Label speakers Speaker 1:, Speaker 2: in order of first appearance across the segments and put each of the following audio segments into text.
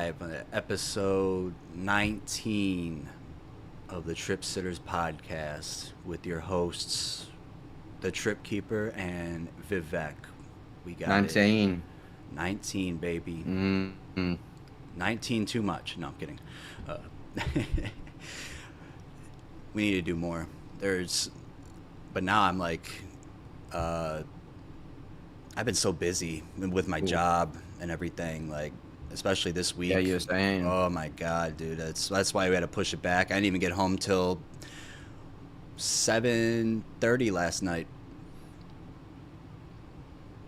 Speaker 1: live on episode 19 of the Trip Sitters podcast with your hosts, the Trip Keeper and Vivek. We got
Speaker 2: 19.
Speaker 1: 19, baby.
Speaker 2: Mm-hmm.
Speaker 1: 19 too much. No, I'm kidding. Uh, we need to do more. But now I'm like, I've been so busy with my job and everything, like, especially this week.
Speaker 2: Yeah, you were saying.
Speaker 1: Oh my god, dude, that's why we had to push it back. I didn't even get home till 7:30 last night.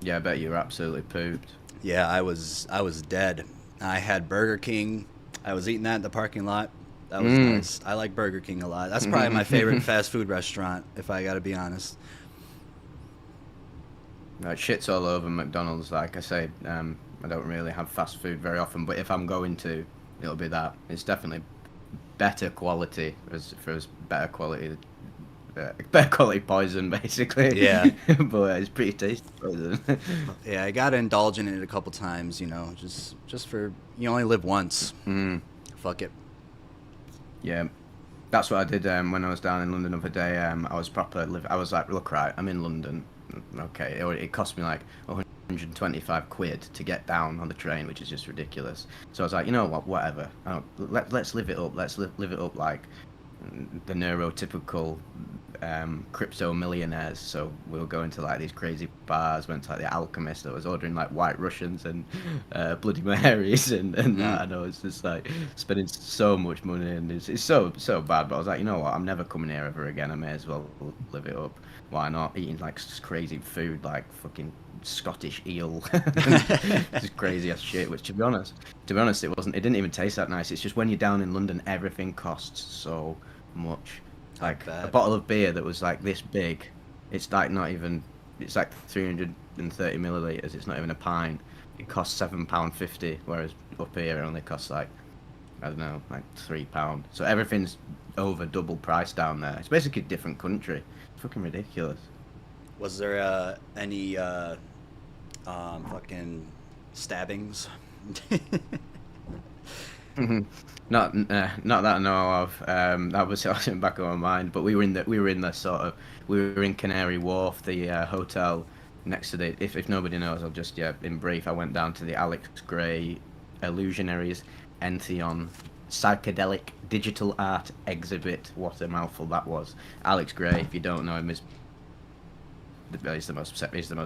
Speaker 2: Yeah, I bet you were absolutely pooped.
Speaker 1: Yeah, I was dead. I had Burger King. I was eating that in the parking lot. That was nice. I like Burger King a lot. That's probably my favorite fast food restaurant, if I gotta be honest.
Speaker 2: Right, shit's all over McDonald's. Like I say, I don't really have fast food very often, but if I'm going to, it'll be that. It's definitely better quality, better quality poison, basically.
Speaker 1: Yeah.
Speaker 2: But it's pretty tasty poison.
Speaker 1: Yeah, I gotta indulge in it a couple times, just for, you only live once. Fuck it.
Speaker 2: Yeah, that's what I did when I was down in London the other day. I was I was like, look, right, I'm in London. Okay, it cost me like 125 quid to get down on the train, which is just ridiculous. So I was like, you know what, whatever. Let's live it up. Let's live it up like the neurotypical crypto millionaires. So we'll go into like these crazy bars. Went to like the Alchemist. I was ordering like White Russians and Bloody Marys and that. And I was just like spending so much money, and it's so bad. But I was like, you know what, I'm never coming here ever again. I may as well live it up. Why not? Eating like crazy food like fucking Scottish eel, just crazy ass shit. Which to be honest, it wasn't. It didn't even taste that nice. It's just when you're down in London, everything costs so much. Like a bottle of beer that was like this big, it's like not even. It's like 330 milliliters. It's not even a pint. It costs £7.50, whereas up here it only costs like, I don't know, like £3. So everything's over double price down there. It's basically a different country. It's fucking ridiculous.
Speaker 1: Was there any fucking stabbings?
Speaker 2: Not that I know of. That was in the back of my mind. But we were in Canary Wharf, the hotel next to the. If nobody knows, I'll just in brief. I went down to the Alex Gray Illusionaries Entheon psychedelic digital art exhibit. What a mouthful that was. Alex Gray, if you don't know him, he's the most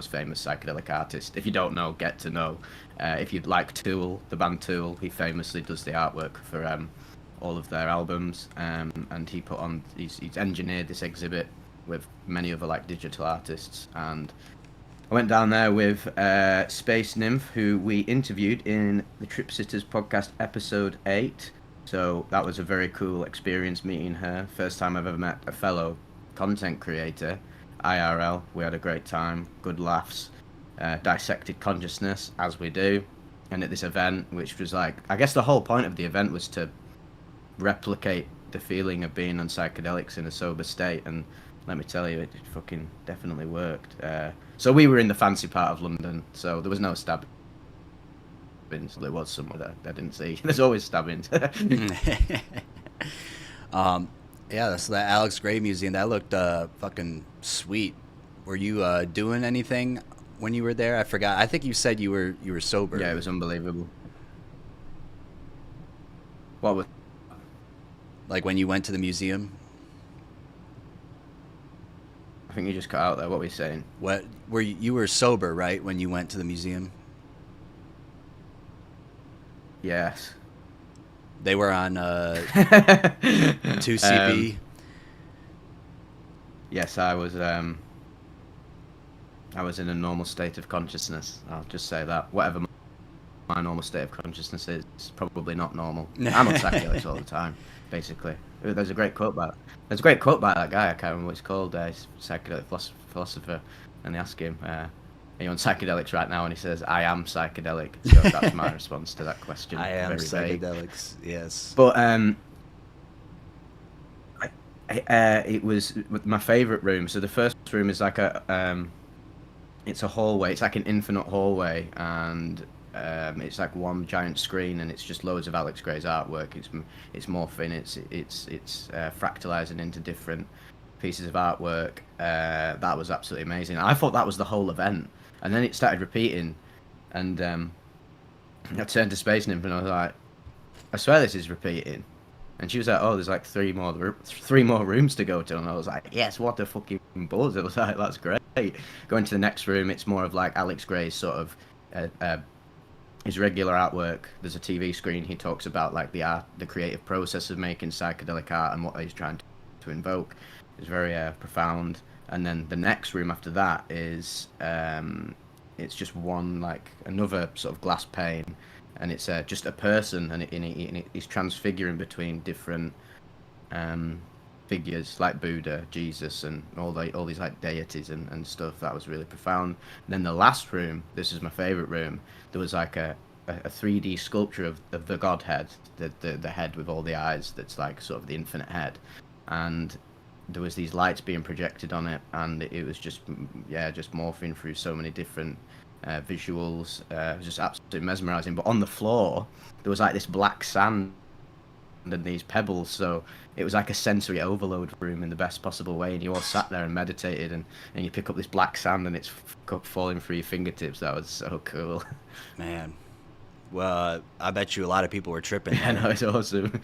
Speaker 2: famous psychedelic artist. If you don't know, get to know. If you'd like Tool, the band Tool, he famously does the artwork for all of their albums, and he's engineered this exhibit with many other like digital artists. And I went down there with Space Nymph, who we interviewed in the Trip Sitters podcast episode 8. So that was a very cool experience meeting her. First time I've ever met a fellow content creator. IRL, we had a great time, good laughs, dissected consciousness, as we do, and at this event, which was like, I guess the whole point of the event was to replicate the feeling of being on psychedelics in a sober state, and let me tell you, it fucking definitely worked. So we were in the fancy part of London, so there was no stabbings. There was somewhere that I didn't see. There's always stabbings.
Speaker 1: Yeah, so that Alex Gray Museum, that looked fucking sweet. Were you doing anything when you were there? I forgot. I think you said you were sober.
Speaker 2: Yeah, it was unbelievable. What was?
Speaker 1: Like when you went to the museum?
Speaker 2: I think you just cut out there. What were you saying?
Speaker 1: What were you were sober, right, when you went to the museum?
Speaker 2: Yes.
Speaker 1: They were on 2CB.
Speaker 2: Yes, I was in a normal state of consciousness. I'll just say that. Whatever my normal state of consciousness is, it's probably not normal. I'm on psychedelics all the time, basically. There's a great quote by that guy. I can't remember what it's called. He's a psychedelic philosopher, and they ask him, "Are you on psychedelics right now?" And he says, "I am psychedelic." So that's my response to that question.
Speaker 1: I am
Speaker 2: Very
Speaker 1: psychedelics. Vague. Yes.
Speaker 2: But it was my favorite room. So the first room is like it's a hallway. It's like an infinite hallway, and It's like one giant screen, and it's just loads of Alex Gray's artwork. It's morphing. It's fractalizing into different pieces of artwork. That was absolutely amazing. I thought that was the whole event, and then it started repeating, and I turned to Space Nymph and I was like, I swear this is repeating. And she was like, oh, there's like three more rooms to go to. And I was like, yes, what a fucking buzz. It was like, that's great. Going to the next room, it's more of like Alex Gray's sort of his regular artwork. There's a TV screen. He talks about like the creative process of making psychedelic art and what he's trying to invoke. It's very profound. And then the next room after that is it's just one like another sort of glass pane, and it's just a person, and he's transfiguring between different figures like Buddha, Jesus, and all these like deities and stuff. That was really profound. And then the last room, this is my favorite room. There was like a 3D sculpture of the Godhead, the head with all the eyes. That's like sort of the infinite head, and there was these lights being projected on it, and it was just morphing through so many different visuals. It was just absolutely mesmerizing. But on the floor, there was like this black sand and these pebbles, so it was like a sensory overload room in the best possible way. And you all sat there and meditated, and you pick up this black sand, and it's falling through your fingertips. That was so cool.
Speaker 1: Man, well, I bet you a lot of people were tripping.
Speaker 2: I know, it's awesome.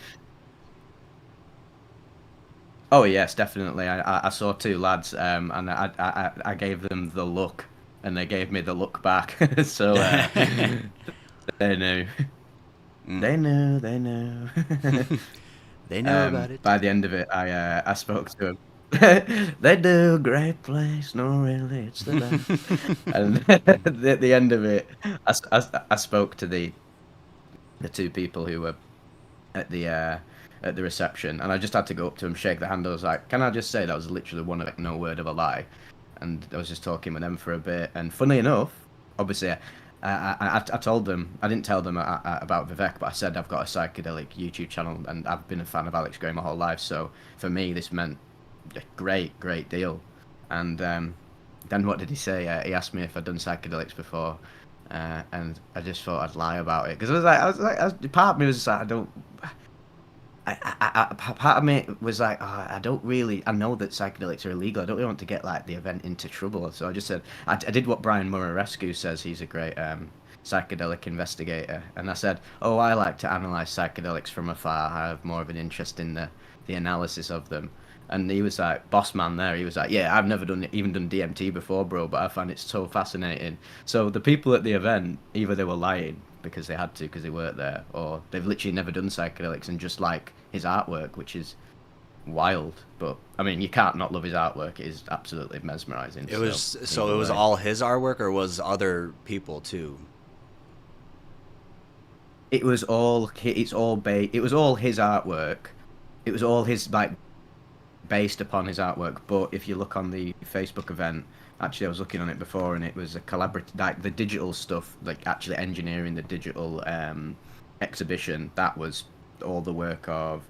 Speaker 2: Oh yes, definitely. I saw two lads, and I gave them the look, and they gave me the look back. So they knew. They knew. They knew.
Speaker 1: They know about it.
Speaker 2: By the end of it, I spoke to them. They do, great place. No, really, it's the best. And at the end of it, I spoke to the two people who were at the reception, and I just had to go up to him, shake the hand. I was like, "Can I just say that was literally one of like no word of a lie?" And I was just talking with them for a bit. And funny enough, obviously, I told them, I didn't tell them about Vivek, but I said I've got a psychedelic YouTube channel, and I've been a fan of Alex Gray my whole life. So for me, this meant a great deal. And then what did he say? He asked me if I'd done psychedelics before, and I just thought I'd lie about it because part of me was just like, I don't. Part of me was like, oh, I don't really. I know that psychedelics are illegal. I don't really want to get like the event into trouble. So I just said I did what Brian Murarescu says. He's a great psychedelic investigator, and I said, oh, I like to analyze psychedelics from afar. I have more of an interest in the analysis of them. And he was like, boss man there. He was like, yeah, I've never done DMT before, bro, but I find it so fascinating. So the people at the event, either they were lying because they had to because they weren't there, or they've literally never done psychedelics and just like his artwork, which is wild. But I mean, you can't not love his artwork. It is absolutely mesmerizing.
Speaker 1: It was so it was all his artwork, or was other people too?
Speaker 2: It was all his artwork. It was all his like based upon his artwork. But if you look on the Facebook event, actually I was looking on it before, and it was a collaborative, like the digital stuff, like actually engineering the digital exhibition. That was all the work of,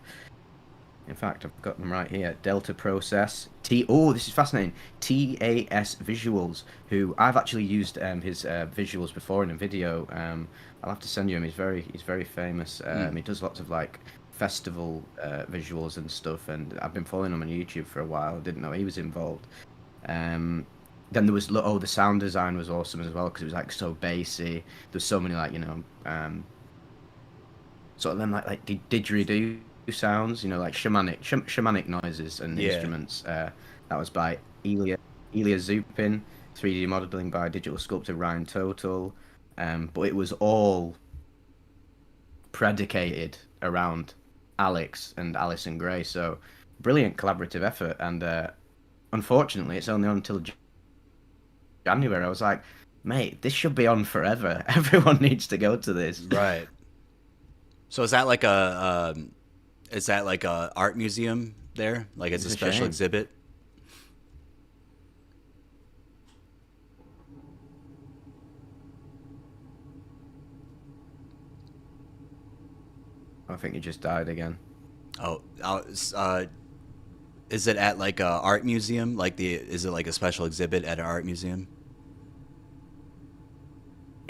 Speaker 2: in fact I've got them right here, Delta Process, this is fascinating, TAS Visuals, who I've actually used his visuals before in a video. I'll have to send you him. He's very famous. He does lots of like festival visuals and stuff, and I've been following him on YouTube for a while. I didn't know he was involved. Then there was the sound design was awesome as well, because it was like so bassy. There's so many like sort of them like didgeridoo sounds, like shamanic noises and instruments. That was by Ilya Zupin. 3D modeling by digital sculptor Ryan Total. But it was all predicated around Alex and Alison Gray. So brilliant collaborative effort. And unfortunately, it's only on until January. I was like, mate, this should be on forever. Everyone needs to go to this.
Speaker 1: Right. So is that like a art museum there? Like it's a special exhibit?
Speaker 2: I think you just died again.
Speaker 1: Oh, is it at like a art museum? Is it like a special exhibit at an art museum?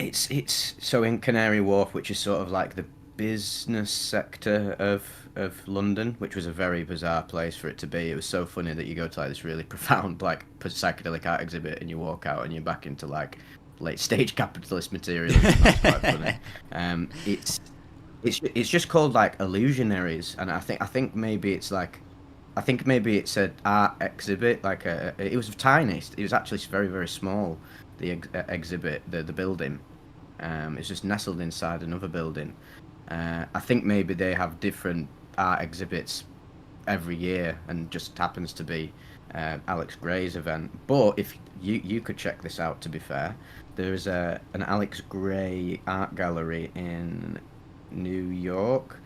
Speaker 2: It's so in Canary Wharf, which is sort of like the business sector of London, which was a very bizarre place for it to be. It was so funny that you go to like this really profound like psychedelic art exhibit, and you walk out and you're back into like late stage capitalist materialism. That's quite funny. It's just called like Illusionaries, and I think maybe it's like. I think maybe it's an art exhibit, like it was tiny. It was actually very, very small. The exhibit, the building, it's just nestled inside another building. I think maybe they have different art exhibits every year, and just happens to be Alex Gray's event. But if you could check this out, to be fair, there's an Alex Gray art gallery in New York.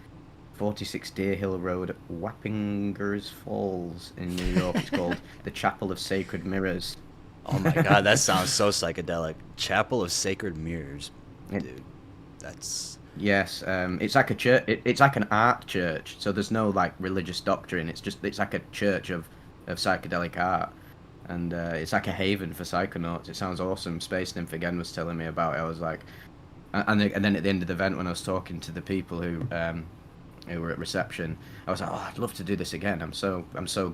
Speaker 2: 46 Deer Hill Road, Wappingers Falls in New York. It's called the Chapel of Sacred Mirrors.
Speaker 1: Oh my god, that sounds so psychedelic. Chapel of Sacred Mirrors, dude. That's
Speaker 2: Yes, it's like a church. It's like an art church. So there's no like religious doctrine. It's like a church of psychedelic art, and it's like a haven for psychonauts. It sounds awesome. Space Nymph again was telling me about it. I was like, and then at the end of the event when I was talking to the people who were at reception, I was like, oh, I'd love to do this again. I'm so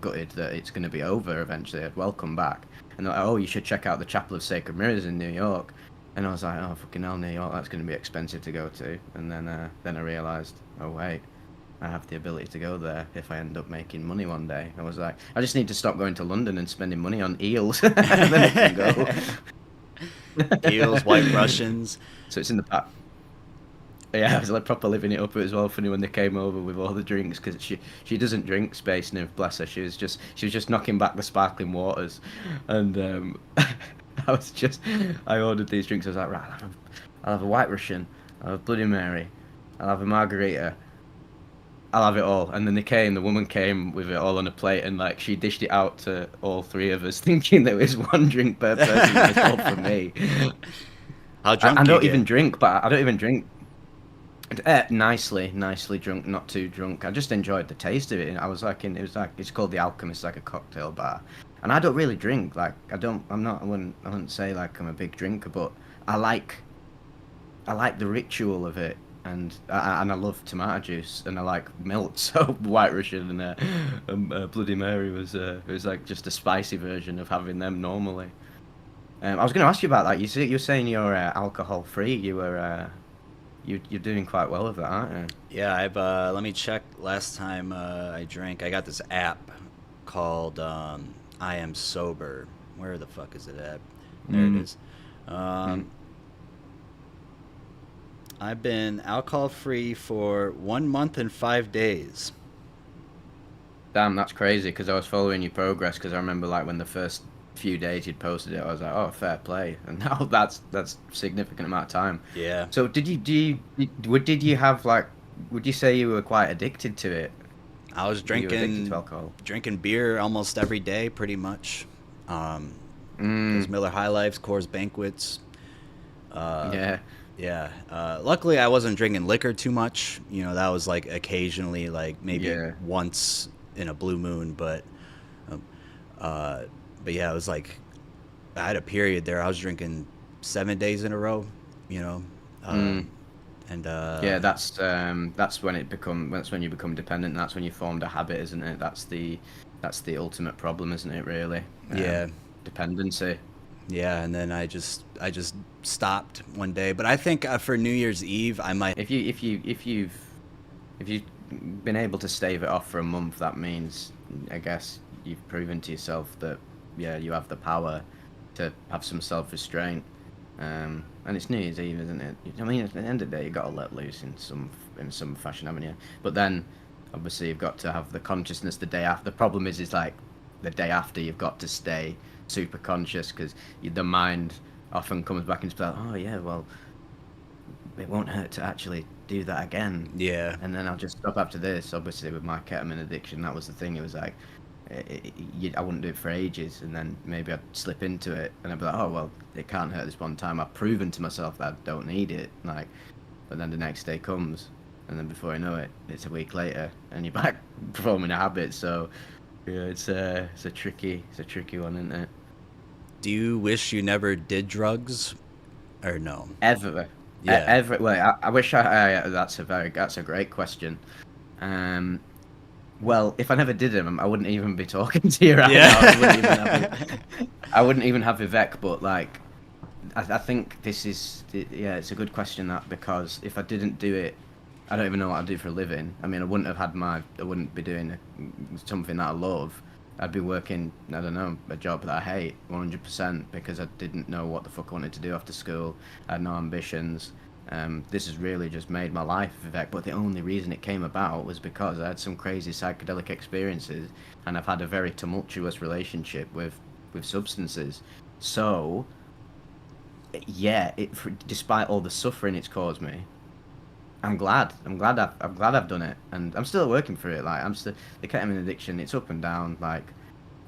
Speaker 2: gutted that it's going to be over eventually. I'd welcome back. And they're like, oh, you should check out the Chapel of Sacred Mirrors in New York. And I was like, oh, fucking hell, New York, that's going to be expensive to go to. And then I realised, oh, wait, I have the ability to go there if I end up making money one day. I was like, I just need to stop going to London and spending money on eels. And then I can
Speaker 1: go. Eels, White Russians.
Speaker 2: So it's in the back. Yeah, I was like proper living it up. It was all funny when they came over with all the drinks, because she doesn't drink, Space Nymph, bless her. She was just knocking back the sparkling waters, and I ordered these drinks. I was like, right, I'll have a White Russian, I'll have a Bloody Mary, I'll have a margarita, I'll have it all. And then the woman came with it all on a plate, and like she dished it out to all three of us, thinking there was one drink per person. It was all for me.
Speaker 1: How drunk?
Speaker 2: I don't even drink, but I don't even drink. Nicely drunk, not too drunk. I just enjoyed the taste of it. I was like, it's called the Alchemist, like a cocktail bar. And I don't really drink. Like I wouldn't say like I'm a big drinker, but I like the ritual of it, and I love tomato juice, and I like milk. So White Russian and Bloody Mary was like just a spicy version of having them normally. I was going to ask you about that. You're saying you're alcohol free. You're doing quite well with that, aren't you?
Speaker 1: Yeah, I've let me check. Last time I drank, I got this app called I Am Sober. Where the fuck is it at? There it is. I've been alcohol free for 1 month and 5 days.
Speaker 2: Damn, that's crazy, because I was following your progress, because I remember like when the first few days you'd posted it, I was like, oh, fair play. And now that's significant amount of time.
Speaker 1: Yeah.
Speaker 2: So did you have like, would you say you were quite addicted to it?
Speaker 1: I was drinking beer almost every day, pretty much. Those Miller High Lifes, Coors Banquets.
Speaker 2: Yeah.
Speaker 1: Luckily, I wasn't drinking liquor too much. You know, that was like occasionally, like maybe once in a blue moon. But yeah, it was like I had a period there. I was drinking 7 days in a row. You know. And
Speaker 2: yeah, that's when you become dependent. That's when you formed a habit, isn't it? That's the ultimate problem, isn't it? Really.
Speaker 1: Yeah.
Speaker 2: Dependency.
Speaker 1: Yeah, and then I just stopped one day. But I think for New Year's Eve, I might.
Speaker 2: If you've been able to stave it off for a month, that means, I guess, you've proven to yourself that you have the power to have some self-restraint. And it's New Year's Eve, isn't it? I mean, at the end of the day, you got to let loose in some fashion, haven't you? But then, obviously, you've got to have the consciousness the day after. The problem is like the day after, you've got to stay super conscious, because the mind often comes back and like, oh yeah, well, it won't hurt to actually do that again.
Speaker 1: Yeah.
Speaker 2: And then I'll just stop after this. Obviously, with my ketamine addiction, that was the thing. It was like, I wouldn't do it for ages, and then maybe I'd slip into it, and I'd be like, oh well, it can't hurt this one time. I've proven to myself that I don't need it. Like, but then the next day comes, and then before I know it, it's a week later, and you're back performing a habit. So yeah, it's a tricky one, isn't it?
Speaker 1: Do you wish you never did drugs? or no?
Speaker 2: Ever.
Speaker 1: Yeah.
Speaker 2: Ever. Well, I wish that's a great question. Um, well, if I never did them, I wouldn't even be talking to you right now.
Speaker 1: Yeah.
Speaker 2: I wouldn't even have Vivek. But like, I think this is yeah, it's a good question that because if I didn't do it, I don't even know what I do for a living. I mean, I wouldn't be doing something that I love. I'd be working, I don't know, a job that I hate 100% because I didn't know what the fuck I wanted to do after school. I had no ambitions. This has really just made my life, Vivek. But the only reason it came about was because I had some crazy psychedelic experiences, and I've had a very tumultuous relationship with substances. So, yeah, despite all the suffering it's caused me, I'm glad. I'm glad I've done it, and I'm still working for it. Like I'm still the ketamine addiction. It's up and down. Like,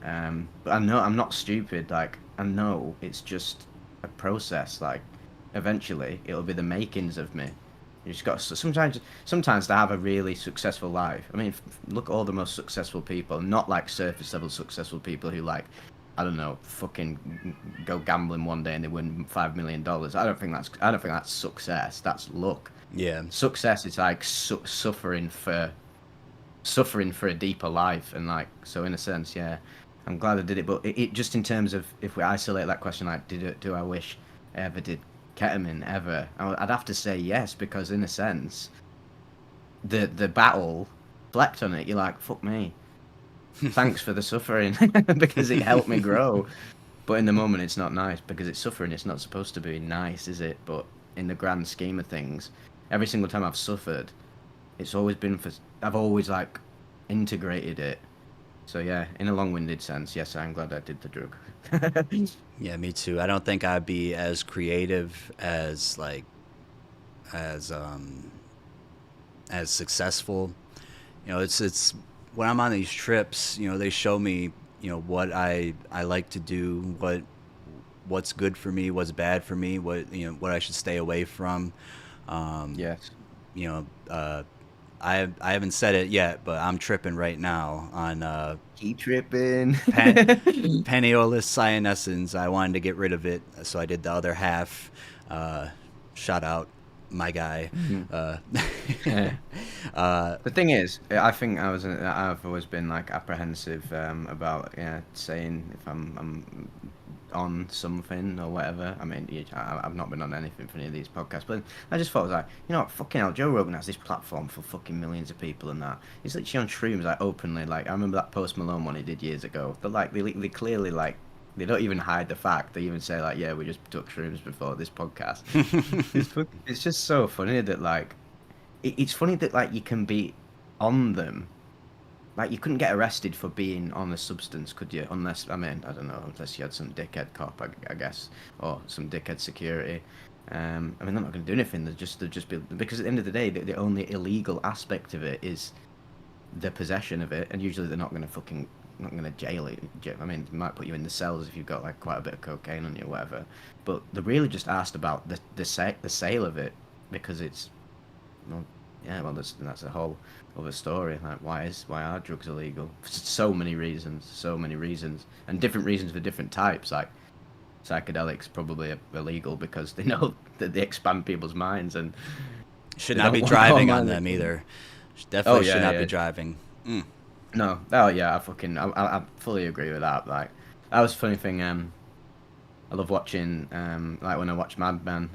Speaker 2: but I know I'm not stupid. Like I know it's just a process. Like, eventually it'll be the makings of me. You just got sometimes to have a really successful life. I mean, look at all the most successful people. Not like surface level successful people who like, I don't know, fucking go gambling one day and they win $5 million. I don't think that's success. That's luck.
Speaker 1: Yeah.
Speaker 2: Success is like suffering for a deeper life, and like so in a sense, yeah, I'm glad I did it. But it just in terms of if we isolate that question, like do I wish I ever did ketamine ever? I'd have to say yes, because in a sense, the battle, reflect on it, you're like, fuck me, thanks for the suffering because it helped me grow. But in the moment, it's not nice because it's suffering. It's not supposed to be nice, is it? But in the grand scheme of things, every single time I've suffered, it's always been for. I've always like integrated it. So yeah, in a long-winded sense, yes, I'm glad I did the drug.
Speaker 1: Yeah, me too. I don't think I'd be as creative as as successful. It's when I'm on these trips, they show me, what I like to do, what's good for me, what's bad for me, what I should stay away from. Um,
Speaker 2: Yes.
Speaker 1: you know, I haven't said it yet, but I'm tripping right now on
Speaker 2: Keep tripping.
Speaker 1: Paniolus cyanescens. I wanted to get rid of it, so I did the other half. Uh, Shout out my guy.
Speaker 2: Mhm.
Speaker 1: Uh,
Speaker 2: Yeah.
Speaker 1: uh,
Speaker 2: The thing is, I think I've always been like apprehensive about saying if I'm on something or whatever. I mean, I've not been on anything for any of these podcasts, but I just thought it was like, what, fucking hell, Joe Rogan has this platform for fucking millions of people and that. He's literally on shrooms like openly. Like I remember that Post Malone one he did years ago. But like they clearly like they don't even hide the fact. They even say like, yeah, we just took shrooms before this podcast. It's just so funny that like it's funny that like you can be on them. Like you couldn't get arrested for being on a substance, could you? Unless I mean I don't know, unless you had some dickhead cop, I guess, or some dickhead security. I mean they're not going to do anything. They'll just be because at the end of the day, the only illegal aspect of it is the possession of it, and usually they're not going to jail it. I mean, they might put you in the cells if you've got like quite a bit of cocaine on you, or whatever. But they're really just asked about the sale of it because it's well, yeah, well, that's a whole other story. Like, why are drugs illegal? For so many reasons, and different reasons for different types. Like psychedelics probably are illegal because they know that they expand people's minds and
Speaker 1: should
Speaker 2: they
Speaker 1: not
Speaker 2: don't
Speaker 1: be
Speaker 2: want
Speaker 1: driving
Speaker 2: more
Speaker 1: on
Speaker 2: money.
Speaker 1: them either.
Speaker 2: Oh
Speaker 1: Definitely should
Speaker 2: yeah,
Speaker 1: not
Speaker 2: yeah.
Speaker 1: be driving. Mm.
Speaker 2: No, oh yeah, I fully agree with that. Like, that was a funny thing. I love watching, like when I watch Mad Men.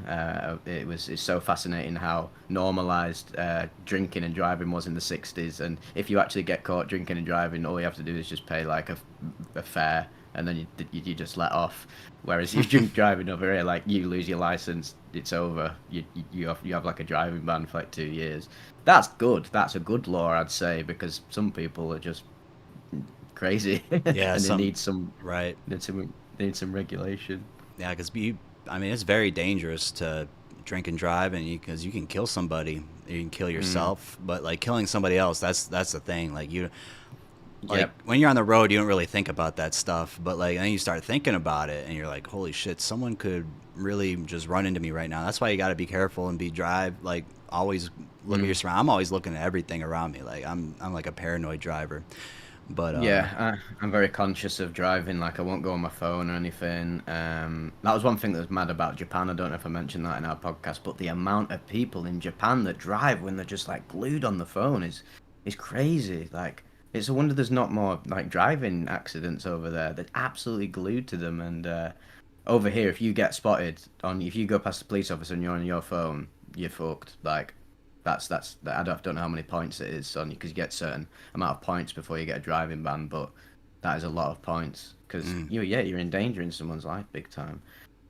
Speaker 2: It's so fascinating how normalized drinking and driving was in the '60s. And if you actually get caught drinking and driving, all you have to do is just pay like a fare, and then you just let off. Whereas you drink driving over here, like you lose your license, it's over. You have like a driving ban for like 2 years. That's good. That's a good law, I'd say, because some people are just crazy
Speaker 1: Yeah,
Speaker 2: and
Speaker 1: right.
Speaker 2: they need some regulation.
Speaker 1: Yeah, because I mean, it's very dangerous to drink and drive, and because you can kill somebody, you can kill
Speaker 2: Mm.
Speaker 1: yourself. But like killing somebody else, that's the thing. Like
Speaker 2: Yep.
Speaker 1: when you're on the road, you don't really think about that stuff. But like then you start thinking about it, and you're like, holy shit, someone could really just run into me right now. That's why you got to be careful and like always look at
Speaker 2: Mm.
Speaker 1: your surroundings. I'm always looking at everything around me. Like I'm like a paranoid driver. But
Speaker 2: I'm very conscious of driving. Like, I won't go on my phone or anything. That was one thing that was mad about Japan. I don't know if I mentioned that in our podcast, but the amount of people in Japan that drive when they're just like glued on the phone is crazy. Like, it's a wonder there's not more like driving accidents over there. They're absolutely glued to them. And over here, if you get spotted if you go past a police officer and you're on your phone, you're fucked. Like, that's I don't know how many points it is on you because you get certain amount of points before you get a driving ban, but that is a lot of points because you're endangering someone's life big time.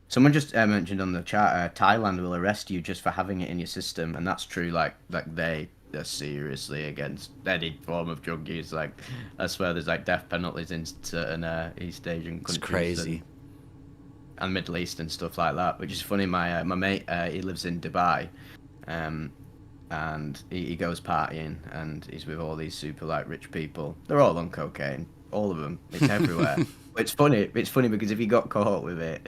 Speaker 2: Someone just mentioned on the chat, Thailand will arrest you just for having it in your system, and that's true. Like they're seriously against any form of drug use. Like, I swear there's like death penalties in certain East Asian countries.
Speaker 1: it's crazy.
Speaker 2: And Middle East and stuff like that, which is funny. My mate, he lives in Dubai, and he goes partying and he's with all these super like rich people. They're all on cocaine, all of them. It's everywhere. It's funny. It's funny because if you got caught with it,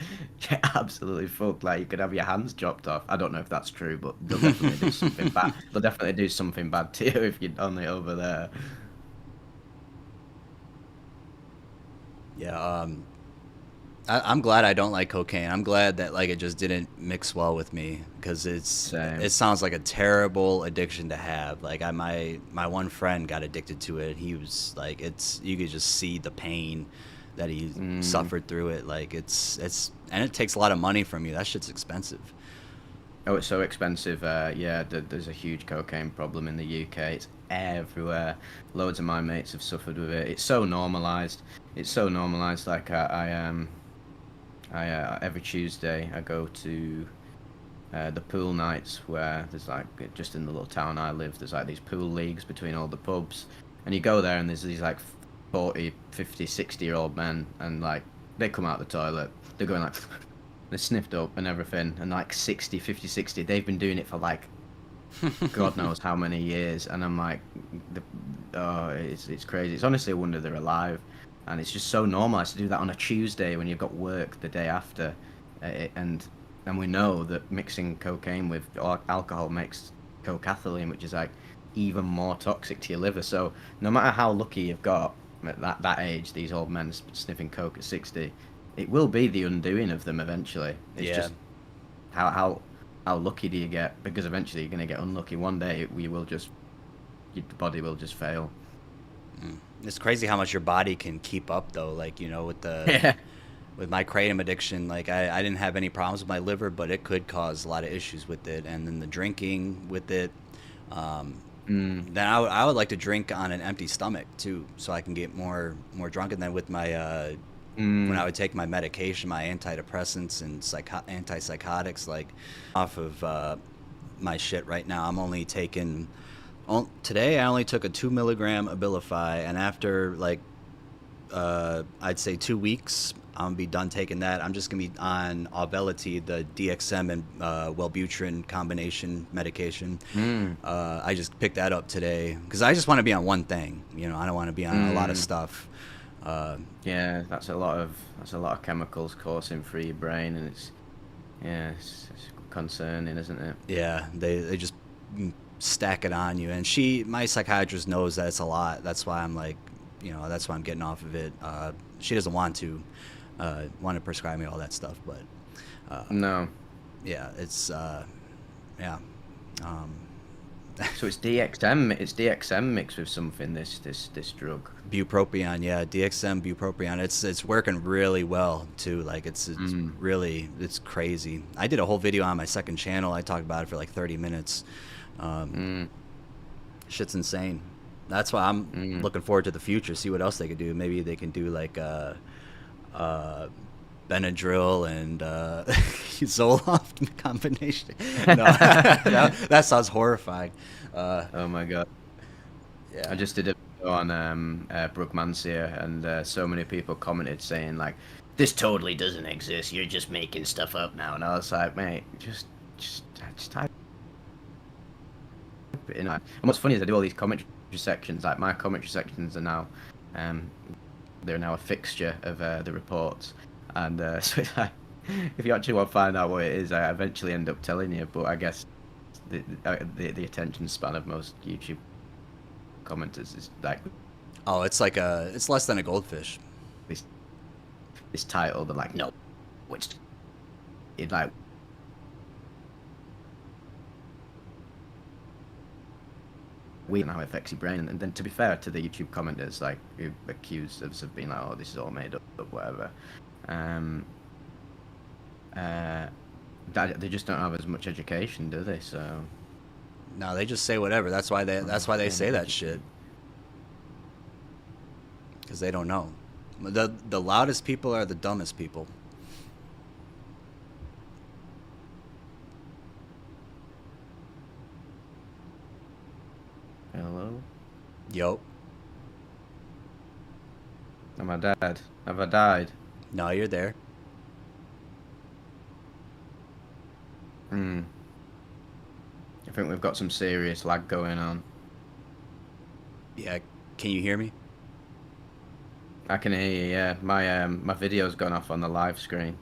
Speaker 2: you're absolutely fucked. Like, you could have your hands chopped off. I don't know if that's true, but they'll definitely do something bad. They'll definitely do something bad to you if you're on it over there.
Speaker 1: Yeah, I'm glad I don't like cocaine. I'm glad that like it just didn't mix well with me because
Speaker 2: Same.
Speaker 1: it sounds like a terrible addiction to have. Like my one friend got addicted to it. He was like, you could just see the pain that he suffered through it. Like it's and it takes a lot of money from you. That shit's expensive.
Speaker 2: Oh, it's so expensive. Yeah, there's a huge cocaine problem in the UK. It's everywhere. Loads of my mates have suffered with it. It's so normalized. It's so normalized. Like, every Tuesday I go to the pool nights where there's like, just in the little town I live, there's like these pool leagues between all the pubs, and you go there and there's these like 40, 50, 60-year-old men, and like they come out the toilet, they're going like they're sniffed up and everything, and like 60, they've been doing it for like God knows how many years, and I'm like, it's crazy. It's honestly a wonder they're alive. And it's just so normalised to do that on a Tuesday when you've got work the day after, and we know that mixing cocaine with alcohol makes cocaethylene, which is like even more toxic to your liver. So no matter how lucky you've got at that age, these old men sniffing coke at 60, it will be the undoing of them eventually. It's just how lucky do you get? Because eventually you're going to get unlucky. One day your body will just fail.
Speaker 1: It's crazy how much your body can keep up though. Like, with the with my kratom addiction, like I didn't have any problems with my liver, but it could cause a lot of issues with it. And then the drinking with it, then I would like to drink on an empty stomach too, so I can get more drunk. And then with my when I would take my medication, my antidepressants and antipsychotics, like off of my shit right now, I'm only taking. Today I only took a 2 milligram Abilify, and after like I'd say 2 weeks, I'm gonna be done taking that. I'm just gonna be on Auvelity, the DXM and Wellbutrin combination medication. I just picked that up today because I just want to be on one thing. I don't want to be on a lot of stuff.
Speaker 2: Yeah, that's a lot of chemicals coursing through your brain, and it's concerning, isn't it?
Speaker 1: Yeah, they just stack it on you, and my psychiatrist knows that it's a lot. That's why I'm like, that's why I'm getting off of it. She doesn't want to prescribe me all that stuff, but
Speaker 2: no.
Speaker 1: Yeah, it's yeah.
Speaker 2: So it's DXM. It's DXM mixed with something. This drug.
Speaker 1: Bupropion, yeah, DXM bupropion. It's working really well too. Like it's really, it's crazy. I did a whole video on my second channel. I talked about it for like 30 minutes. Shit's insane. That's why I'm looking forward to the future. See what else they could do. Maybe they can do like Benadryl and Zoloft combination. No, that sounds horrifying.
Speaker 2: Oh my god.
Speaker 1: Yeah.
Speaker 2: I just did a video on Brugmansia, and so many people commented saying like, "This totally doesn't exist. You're just making stuff up now." And I was like, "Mate, just type it in." And what's funny is I do all these commentary sections. Like, my commentary sections are now, they're now a fixture of the reports. And so it's like, if you actually want to find out what it is, I eventually end up telling you. But I guess the attention span of most YouTube commenters is like
Speaker 1: Oh, it's less than a goldfish.
Speaker 2: This this title, they're like, no, it's like we know how it affects your brain. And then to be fair to the YouTube commenters, like who accuse us of being like, oh, this is all made up, whatever. Um, they just don't have as much education, do they? So
Speaker 1: No, they just say whatever. That's why they say that shit. Because they don't know. The loudest people are the dumbest people.
Speaker 2: hello,
Speaker 1: Yo.
Speaker 2: am I dead? Have I died?
Speaker 1: No, you're there.
Speaker 2: Hmm. I think we've got some serious lag going on.
Speaker 1: Yeah. Can you hear me?
Speaker 2: I can hear you. Yeah, my video's gone off on the live screen,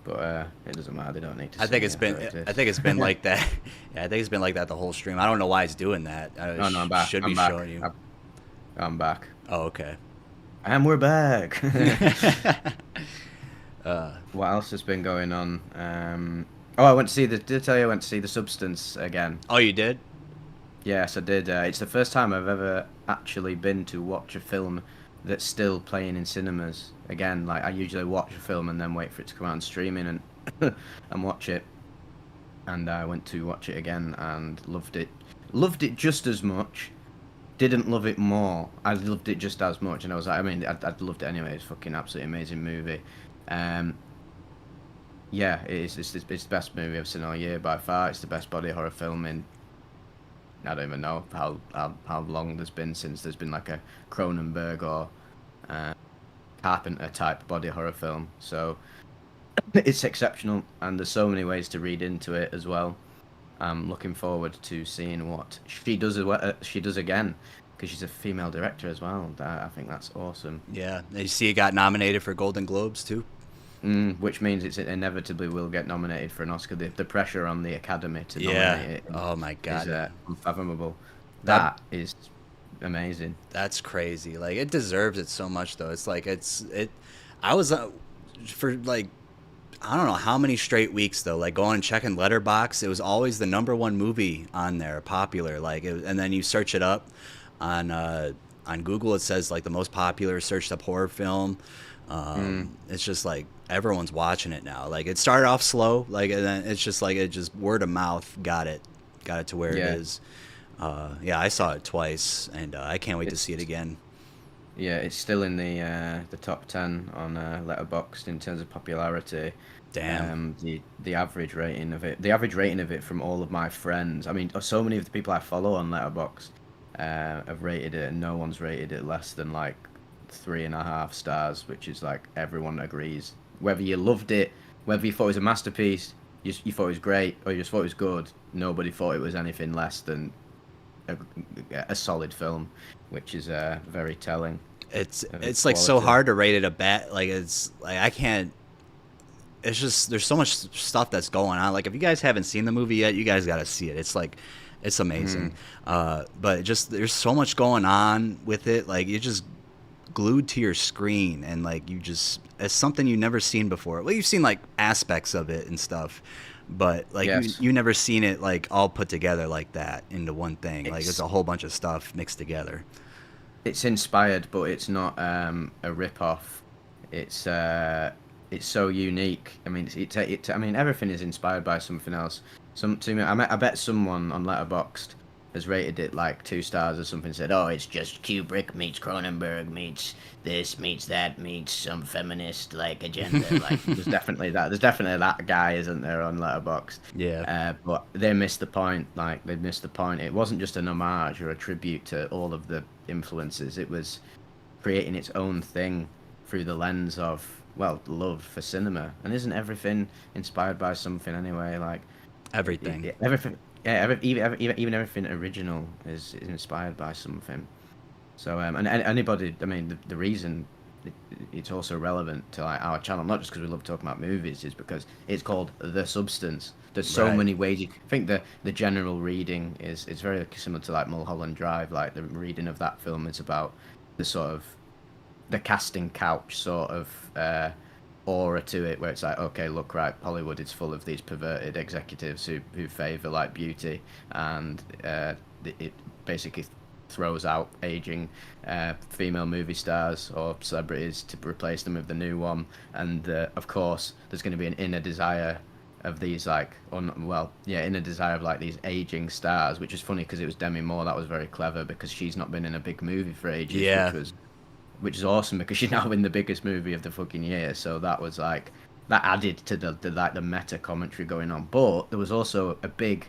Speaker 2: but it doesn't matter. They don't need to
Speaker 1: I
Speaker 2: see
Speaker 1: think
Speaker 2: me
Speaker 1: it's been.
Speaker 2: after
Speaker 1: I
Speaker 2: this.
Speaker 1: think it's been like that. Yeah, I think it's been like that the whole stream. I don't know why it's doing that.
Speaker 2: Oh no, I'm back.
Speaker 1: Should be
Speaker 2: I'm back.
Speaker 1: showing you.
Speaker 2: I'm back.
Speaker 1: Oh, okay.
Speaker 2: And we're back.
Speaker 1: uh,
Speaker 2: What else has been going on? Oh, I went to see the. Did I tell you I went to see The Substance again?
Speaker 1: oh, you did?
Speaker 2: Yes, I did. It's the first time I've ever actually been to watch a film that's still playing in cinemas. Again, like I usually watch a film and then wait for it to come out on streaming and and watch it. And I went to watch it again and loved it. Loved it just as much. Didn't love it more. I loved it just as much, and I was like, I mean, I'd loved it anyway. It's a fucking absolutely amazing movie. Um, yeah, it is. It's the best movie I've seen all year by far. It's the best body horror film in. I don't even know how long there's been since there's been like a Cronenberg or uh, Carpenter type body horror film. So it's exceptional, and there's so many ways to read into it as well. I'm looking forward to seeing what she does again, because she's a female director as well. I think that's awesome.
Speaker 1: Yeah. You see, it got nominated for Golden Globes too.
Speaker 2: Which means it inevitably will get nominated for an Oscar. The pressure on the Academy to
Speaker 1: Yeah.
Speaker 2: nominate it
Speaker 1: Oh my god.
Speaker 2: is unfathomable.
Speaker 1: That-
Speaker 2: That is amazing.
Speaker 1: That's crazy. Like it deserves it so much though. It's like it. I was for like I don't know how many straight weeks though. Like going and checking Letterbox, it was always the number one movie on there, popular. And then you search it up on Google. It says like the most popular searched up horror film. It's just like everyone's watching it now. Like it started off slow, like and then it's just like it just word of mouth got it to where
Speaker 2: Yeah.
Speaker 1: it is. Yeah, I saw it twice, and I can't wait to see it again.
Speaker 2: Yeah, it's still in the top 10 on Letterboxd in terms of popularity.
Speaker 1: Damn.
Speaker 2: The average rating of it from all of my friends. I mean, so many of the people I follow on Letterboxd have rated it, and no one's rated it less than like 3.5 stars, which is like everyone agrees. Whether you loved it, whether you thought it was a masterpiece, you thought it was great, or you just thought it was good, nobody thought it was anything less than a solid film, which is very telling.
Speaker 1: It's like so hard to rate it a bad. Like it's like I can't. It's just there's so much stuff that's going on. Like if you guys haven't seen the movie yet, you guys got to see it. It's like it's amazing. But just there's so much going on with it. Like you're just glued to your screen, and like you just it's something you've never seen before. Well, you've seen like aspects of it and stuff, but like
Speaker 2: Yes.
Speaker 1: you never seen it like all put together like that into one thing. Like
Speaker 2: It's-
Speaker 1: it's a whole bunch of stuff mixed together.
Speaker 2: It's inspired, but it's not a rip-off. It's so unique. I mean, I mean, everything is inspired by something else. I bet someone on Letterboxd has rated it like 2 stars or something. Said, "Oh, it's just Kubrick meets Cronenberg meets this meets that meets some feminist like agenda." Like, there's definitely that. There's definitely that guy, isn't there, on Letterboxd?
Speaker 1: Yeah.
Speaker 2: But they missed the point. Like, they missed the point. It wasn't just an homage or a tribute to all of the influences. It was creating its own thing through the lens of, well, love for cinema. And isn't everything inspired by something anyway? Like
Speaker 1: Everything.
Speaker 2: everything, yeah, even everything original is inspired by something. So and anybody, I mean, the reason it's also relevant to like our channel, not just because we love talking about movies, is because it's called The Substance. There's so
Speaker 1: Right.
Speaker 2: many ways. I think the general reading is very similar to like Mulholland Drive. Like the reading of that film is about the sort of the casting couch sort of aura to it, where it's like, okay, look, right, Hollywood is full of these perverted executives who favor like beauty, and it basically throws out aging female movie stars or celebrities to replace them with the new one, and of course there's going to be an inner desire of these like inner desire of like these aging stars, which is funny because it was Demi Moore that was very clever, because she's not been in a big movie for ages,
Speaker 1: Yeah.
Speaker 2: which is awesome because she's now in the biggest movie of the fucking year. So that was like that added to the meta commentary going on. But there was also a big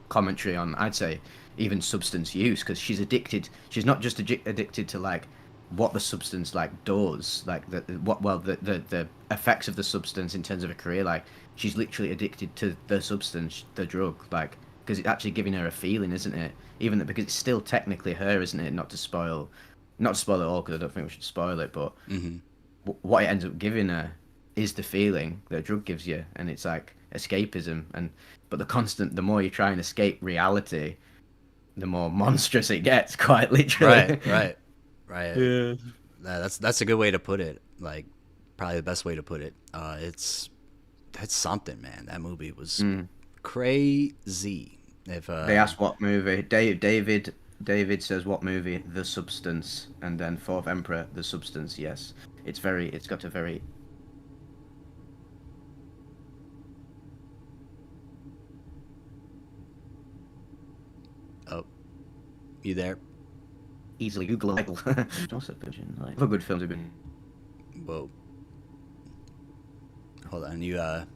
Speaker 2: commentary on, I'd say, even substance use, because she's addicted. She's not just addicted to like what the substance like does, like the effects of the substance in terms of a career. Like she's literally addicted to the substance, the drug, like because it's actually giving her a feeling, isn't it? Even because it's still technically her, isn't it? Not to spoil it all, because I don't think we should spoil it, but what it ends up giving her is the feeling that a drug gives you, and it's like escapism. But the more you try and escape reality, the more monstrous it gets, quite literally.
Speaker 1: Right.
Speaker 2: Yeah.
Speaker 1: That's a good way to put it. Like, probably the best way to put it. That's something, man. That movie was crazy. If
Speaker 2: They asked what movie, David says what movie, The Substance, and then Fourth Emperor, The Substance. Yes, it's got a very.
Speaker 1: Oh, you there?
Speaker 2: Easily Googleable. Like, good films have been.
Speaker 1: Whoa. Hold on. You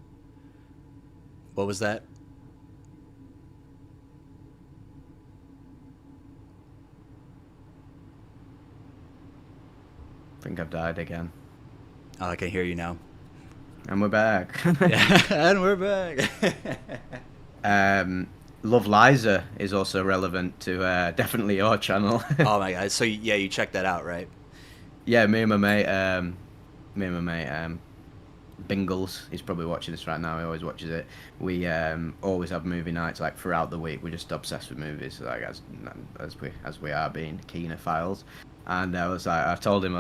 Speaker 1: what was that?
Speaker 2: I think I've died again.
Speaker 1: Oh, I can hear you now.
Speaker 2: And we're back.
Speaker 1: Yeah, and we're back.
Speaker 2: Love Liza is also relevant to definitely your channel.
Speaker 1: Oh my god! So yeah, you checked that out, right?
Speaker 2: Yeah, me and my mate, Bingles. He's probably watching this right now. He always watches it. We always have movie nights like throughout the week. We're just obsessed with movies, like as we are being kinophiles. And I told him,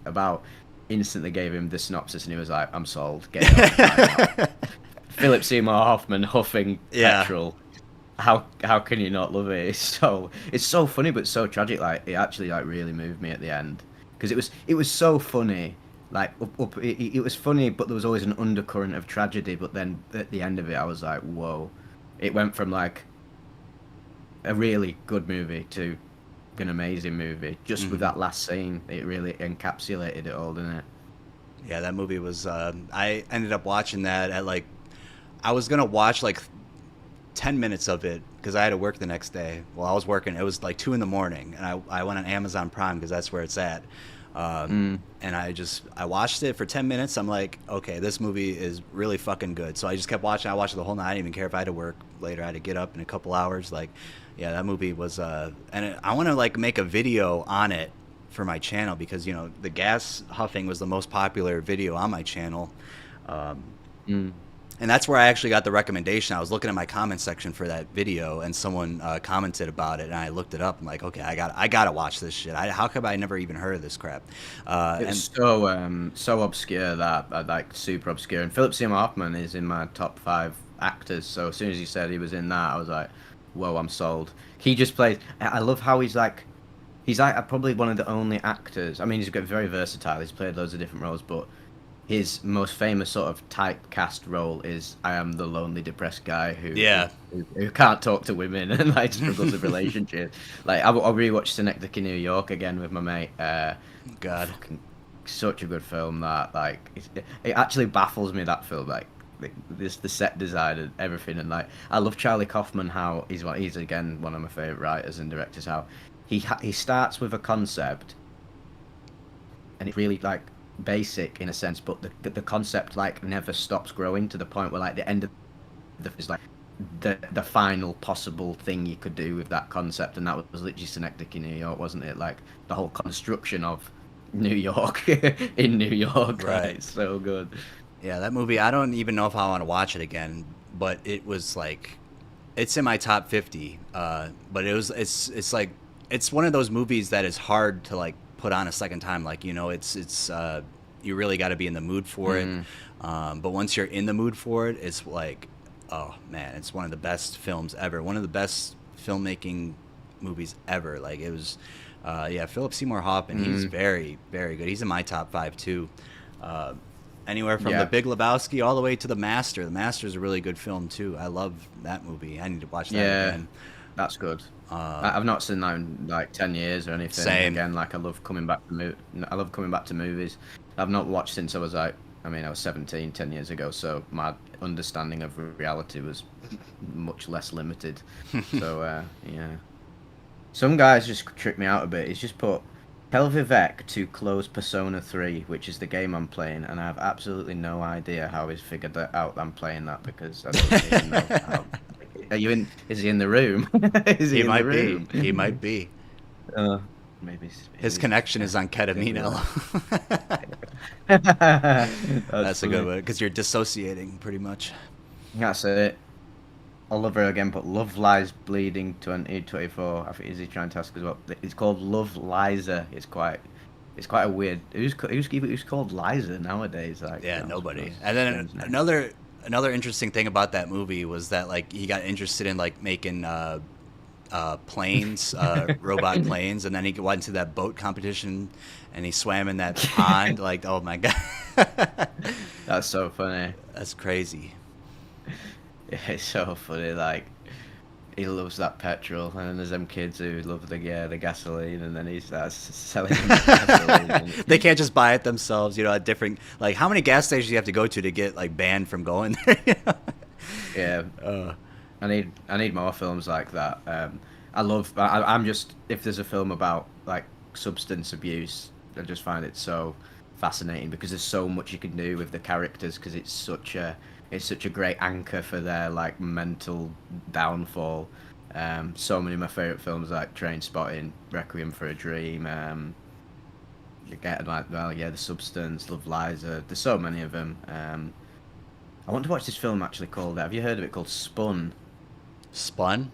Speaker 2: about instantly gave him the synopsis, and he was like, "I'm sold. Get it on." Philip Seymour Hoffman huffing petrol. How can you not love it? It's so funny, but so tragic. Like it actually like really moved me at the end, because it was so funny. Like it was funny, but there was always an undercurrent of tragedy. But then at the end of it, I was like, whoa! It went from like a really good movie to an amazing movie just with that last scene. It really encapsulated it all, didn't it?
Speaker 1: Yeah, that movie was. I ended up watching that at like. I was gonna watch like 10 minutes of it because I had to work the next day. Well, I was working. It was like 2 a.m, and I went on Amazon Prime because that's where it's at. And I watched it for 10 minutes. I'm like, okay, this movie is really fucking good. So I just kept watching. I watched it the whole night. I didn't even care if I had to work later. I had to get up in a couple hours. Like, yeah, that movie was. I want to like make a video on it for my channel because the gas huffing was the most popular video on my channel. And that's where I actually got the recommendation. I was looking at my comment section for that video, and someone commented about it, and I looked it up. I'm like, okay, I gotta watch this shit. How come I never even heard of this crap?
Speaker 2: It's so obscure that like super obscure. And Philip Seymour Hoffman is in my top 5 actors. So as soon as he said he was in that, I was like, whoa, I'm sold. He just plays. I love how he's like probably one of the only actors. I mean, he's got very versatile. He's played loads of different roles, but his most famous sort of typecast role is I am the lonely, depressed guy who can't talk to women and like struggles with relationships. Like I rewatched Synecdoche, New York again with my mate.
Speaker 1: God,
Speaker 2: such a good film that like it actually baffles me, that film, like the set design and everything. And like I love Charlie Kaufman, how he's again one of my favorite writers and directors. How he starts with a concept and it's really like basic in a sense, but the concept like never stops growing to the point where like the end of is like the final possible thing you could do with that concept, and that was literally Synecdoche, New York, wasn't it? Like the whole construction of New York in New York, right? It's so good.
Speaker 1: Yeah, that movie. I don't even know if I want to watch it again, but it was like, it's in my top 50. But it's like it's one of those movies that is hard to like put on a second time. Like, you know, it's you really got to be in the mood for it.
Speaker 2: Mm.
Speaker 1: But once you're in the mood for it, it's like, oh man, it's one of the best films ever. One of the best filmmaking movies ever. Like it was, yeah, Philip Seymour Hoffman. He's
Speaker 2: Mm.
Speaker 1: very, very good. He's in my top five too. Uh, Anywhere from The
Speaker 2: Yeah.
Speaker 1: Big Lebowski all the way to The Master. The Master is a really good film too. I love that movie. I need to watch that
Speaker 2: Yeah.
Speaker 1: again.
Speaker 2: That's good.
Speaker 1: Uh,
Speaker 2: I've not seen that in like 10 years or anything.
Speaker 1: Same.
Speaker 2: Again, like I love coming back to I love coming back to movies. I've not watched since I was like, I mean, I was 17, 10 years ago, so my understanding of reality was much less limited. So, yeah. Some guys just trick me out a bit. He's just put, tell Vivek to close Persona 3, which is the game I'm playing, and I have absolutely no idea how he's figured that out. I'm playing that because I don't even know how. Are you in? Is he in the room? Is he in
Speaker 1: might
Speaker 2: the room?
Speaker 1: be. He might be.
Speaker 2: Maybe
Speaker 1: His connection is on ketamine. That's a good one because you're dissociating pretty much.
Speaker 2: That's it. Oliver again, but Love Lies Bleeding 2024. I think is he trying to ask as well. It's called Love Liza. It's quite a weird. Who's called Liza nowadays? Like
Speaker 1: Yeah,
Speaker 2: that's
Speaker 1: nobody.
Speaker 2: strange
Speaker 1: And then
Speaker 2: name.
Speaker 1: another interesting thing about that movie was that like he got interested in like making planes, robot planes, and then he went into that boat competition, and he swam in that pond. Like, oh my god,
Speaker 2: That's so funny.
Speaker 1: that's crazy.
Speaker 2: It's so funny. Like he loves that petrol, and then there's them kids who love the gasoline, and then he starts selling them gasoline.
Speaker 1: They can't just buy it themselves, you know. At different like how many gas stations you have to go to get like banned from going there? You know?
Speaker 2: Yeah. I need more films like that. I'm just if there's a film about like substance abuse, I just find it so fascinating because there's so much you can do with the characters because it's such a great anchor for their like mental downfall. So many of my favorite films like Train Spotting, Requiem for a Dream, again like well yeah, The Substance, Love Liza. There's so many of them. I want to watch this film actually called. Have you heard of it called Spun?
Speaker 1: Spun?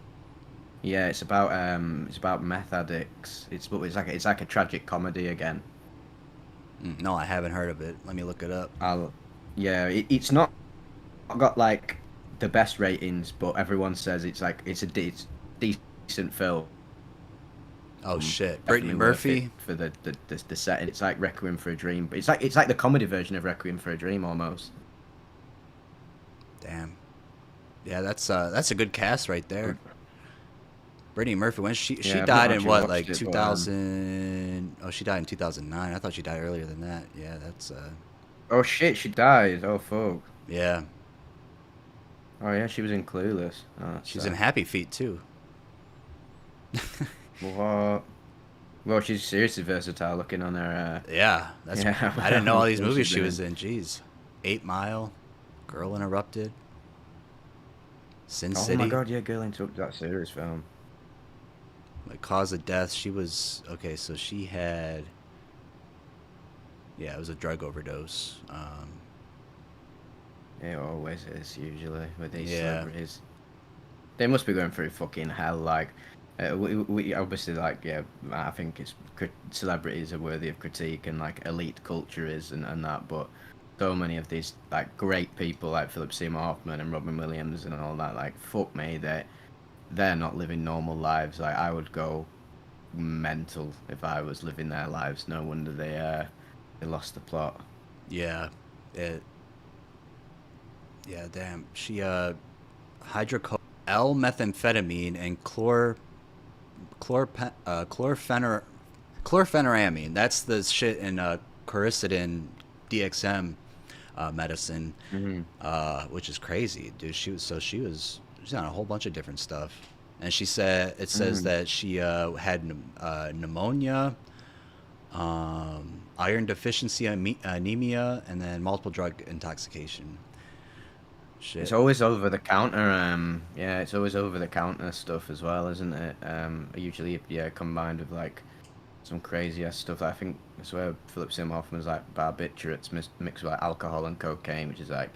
Speaker 2: Yeah, it's about meth addicts. It's like a tragic comedy again.
Speaker 1: No, I haven't heard of it. Let me look it up.
Speaker 2: It's not got like the best ratings, but everyone says it's decent film.
Speaker 1: Oh shit, Brittany
Speaker 2: Definitely worth
Speaker 1: Murphy.
Speaker 2: it for the setting. It's like Requiem for a Dream, but it's like the comedy version of Requiem for a Dream almost.
Speaker 1: Damn. Yeah, that's a good cast right there. Brittany Murphy. When she
Speaker 2: Yeah, I've
Speaker 1: died
Speaker 2: not
Speaker 1: in
Speaker 2: actually
Speaker 1: what
Speaker 2: watched
Speaker 1: like
Speaker 2: it, but,
Speaker 1: 2000? Oh, she died in 2009. I thought she died earlier than that. Yeah, that's
Speaker 2: Oh shit, she died. Oh fuck.
Speaker 1: yeah.
Speaker 2: Oh yeah, she was in Clueless. Oh, that's
Speaker 1: She's
Speaker 2: sad.
Speaker 1: in Happy Feet too.
Speaker 2: What? Well, she's seriously versatile. Looking on her.
Speaker 1: Yeah, that's.
Speaker 2: Yeah,
Speaker 1: I didn't know all these
Speaker 2: what
Speaker 1: movies
Speaker 2: she's
Speaker 1: she
Speaker 2: been
Speaker 1: was in. Jeez, 8 Mile, Girl Interrupted, Sin
Speaker 2: Oh
Speaker 1: City.
Speaker 2: my god, yeah, Girl Interrupted, that serious film.
Speaker 1: Like Cause of Death. She was okay. So she had. Yeah, it was a drug overdose.
Speaker 2: It always is usually with these
Speaker 1: Yeah.
Speaker 2: celebrities. They must be going through fucking hell. Like, we obviously like yeah. I think celebrities are worthy of critique and like elite culture is and that. But so many of these like great people like Philip Seymour Hoffman and Robin Williams and all that, like fuck me, they're not living normal lives. Like I would go mental if I was living their lives. No wonder they lost the plot.
Speaker 1: Yeah. It. Yeah. Damn. She L-methamphetamine and chlorpheniramine. That's the shit in quercetin DXM medicine,
Speaker 2: Hmm.
Speaker 1: which is crazy, dude. She's on a whole bunch of different stuff, and she says
Speaker 2: Hmm.
Speaker 1: that she had pneumonia, iron deficiency anemia, and then multiple drug intoxication.
Speaker 2: It's
Speaker 1: Shit.
Speaker 2: always over the counter. Yeah, it's always over the counter stuff as well, isn't it? Usually, yeah, combined with like some crazy ass stuff. I think I swear Philip Seymour Hoffman was like barbiturates mixed with like alcohol and cocaine, which is like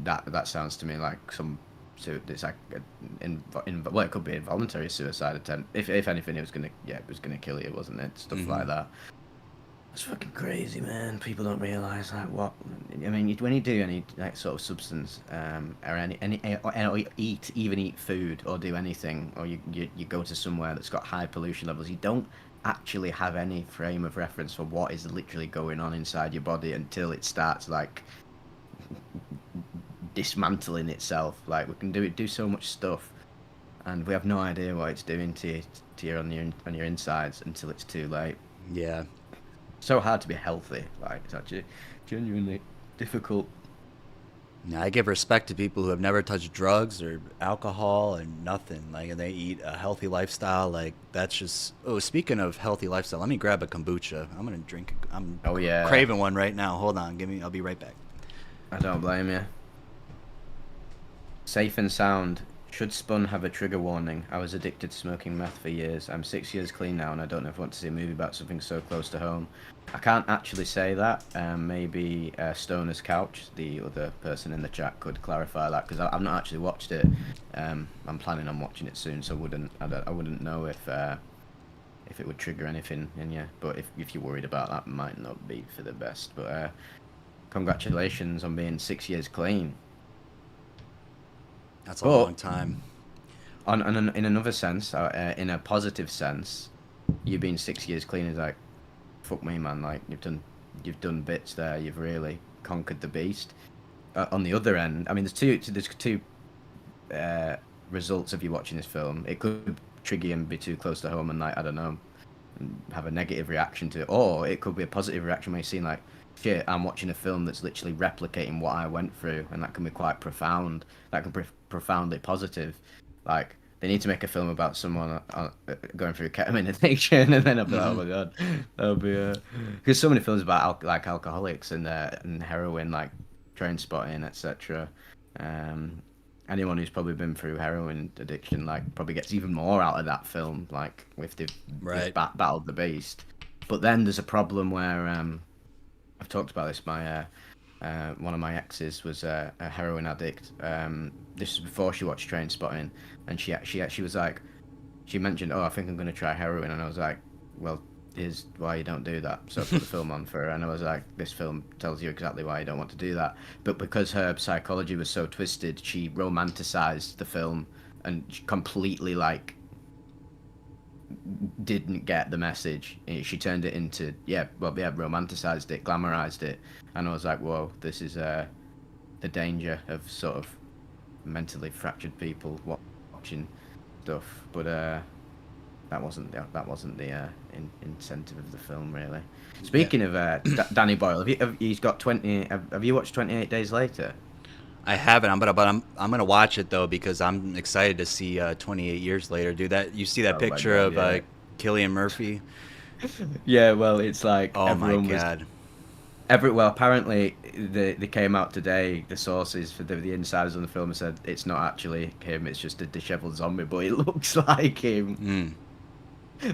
Speaker 2: that. That sounds to me like some so it's like well, it could be involuntary suicide attempt. If anything, it was gonna kill you, wasn't it? Stuff like that. It's fucking crazy, man. People don't realize like what. I mean, when you do any like sort of substance, or or eat food or do anything, or you go to somewhere that's got high pollution levels, you don't actually have any frame of reference for what is literally going on inside your body until it starts like dismantling itself. Like we can do so much stuff, and we have no idea what it's doing to your on your insides until it's too late.
Speaker 1: Yeah.
Speaker 2: So hard to be healthy. Like it's actually genuinely difficult.
Speaker 1: Now, I give respect to people who have never touched drugs or alcohol and nothing. Like, and they eat a healthy lifestyle. Like, that's just. Oh, speaking of healthy lifestyle, let me grab a kombucha. I'm gonna drink. I'm
Speaker 2: Oh yeah,
Speaker 1: craving one right now. Hold on, give me. I'll be right back.
Speaker 2: I don't blame you. Safe and sound. Should Spun have a trigger warning? I was addicted to smoking meth for years. I'm 6 years clean now, and I don't know if I want to see a movie about something so close to home. I can't actually say that. Maybe Stoner's Couch, the other person in the chat, could clarify that because I've not actually watched it. I'm planning on watching it soon, so I wouldn't know if it would trigger anything in you. But if you're worried about that, it might not be for the best. But congratulations on being 6 years clean.
Speaker 1: That's a long time.
Speaker 2: In another sense, in a positive sense, you being 6 years clean is like, fuck me, man. Like you've done bits there. You've really conquered the beast. On the other end, I mean, there's two results of you watching this film. It could trigger you and be too close to home and like I don't know, have a negative reaction to it, or it could be a positive reaction where you're seeing like, shit, I'm watching a film that's literally replicating what I went through, and that can be quite profound. That can be profoundly positive. Like they need to make a film about someone going through ketamine addiction, and then I'll be like, oh my god, that'll be because so many films about like alcoholics and heroin, like Trainspotting, etc. Anyone who's probably been through heroin addiction, like, probably gets even more out of that film, like with the battled the beast. But then there's a problem where I've talked about this. My one of my exes was a heroin addict. This was before she watched Trainspotting, and she was like, she mentioned, oh, I think I'm going to try heroin, and I was like, well, here's why you don't do that. So I put the film on for her, and I was like, this film tells you exactly why you don't want to do that. But because her psychology was so twisted, she romanticized the film and completely like didn't get the message. She turned it into romanticized it, glamorized it, and I was like, whoa, this is the danger of sort of mentally fractured people watching stuff. But that wasn't the incentive of the film, really. Speaking of Danny Boyle, he's got 20. Have you watched 28 Days Later?
Speaker 1: I haven't, I'm gonna watch it though because I'm excited to see 28 Years Later. Dude, that you see that picture of Cillian Murphy?
Speaker 2: Yeah, well, it's like
Speaker 1: oh my god.
Speaker 2: Well, apparently they came out today. The sources for the insiders on the film said it's not actually him. It's just a dishevelled zombie, but it looks like him.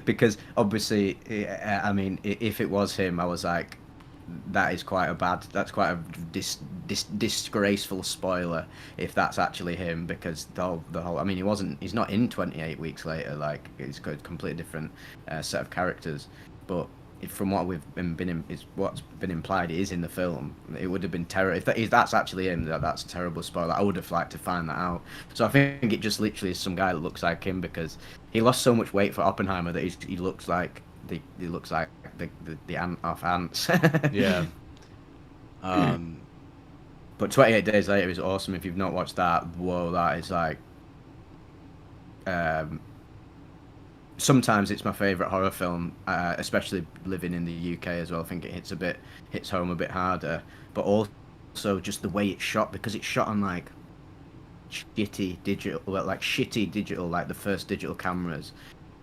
Speaker 2: Because obviously, I mean, if it was him, I was like, that's quite a disgraceful spoiler if that's actually him, because the whole I mean, he's not in 28 Weeks Later, like it's got a completely different set of characters, but from what what's been implied, it is in the film. It would have been if that's actually him, that's a terrible spoiler. I would have liked to find that out. So I think it just literally is some guy that looks like him, because he lost so much weight for Oppenheimer that he looks like the ant off Ants.
Speaker 1: Yeah.
Speaker 2: But 28 Days Later is awesome. If you've not watched that, whoa, that is like sometimes it's my favourite horror film, especially living in the UK as well. I think it hits home a bit harder, but also just the way it's shot, because it's shot on like shitty digital, like the first digital cameras.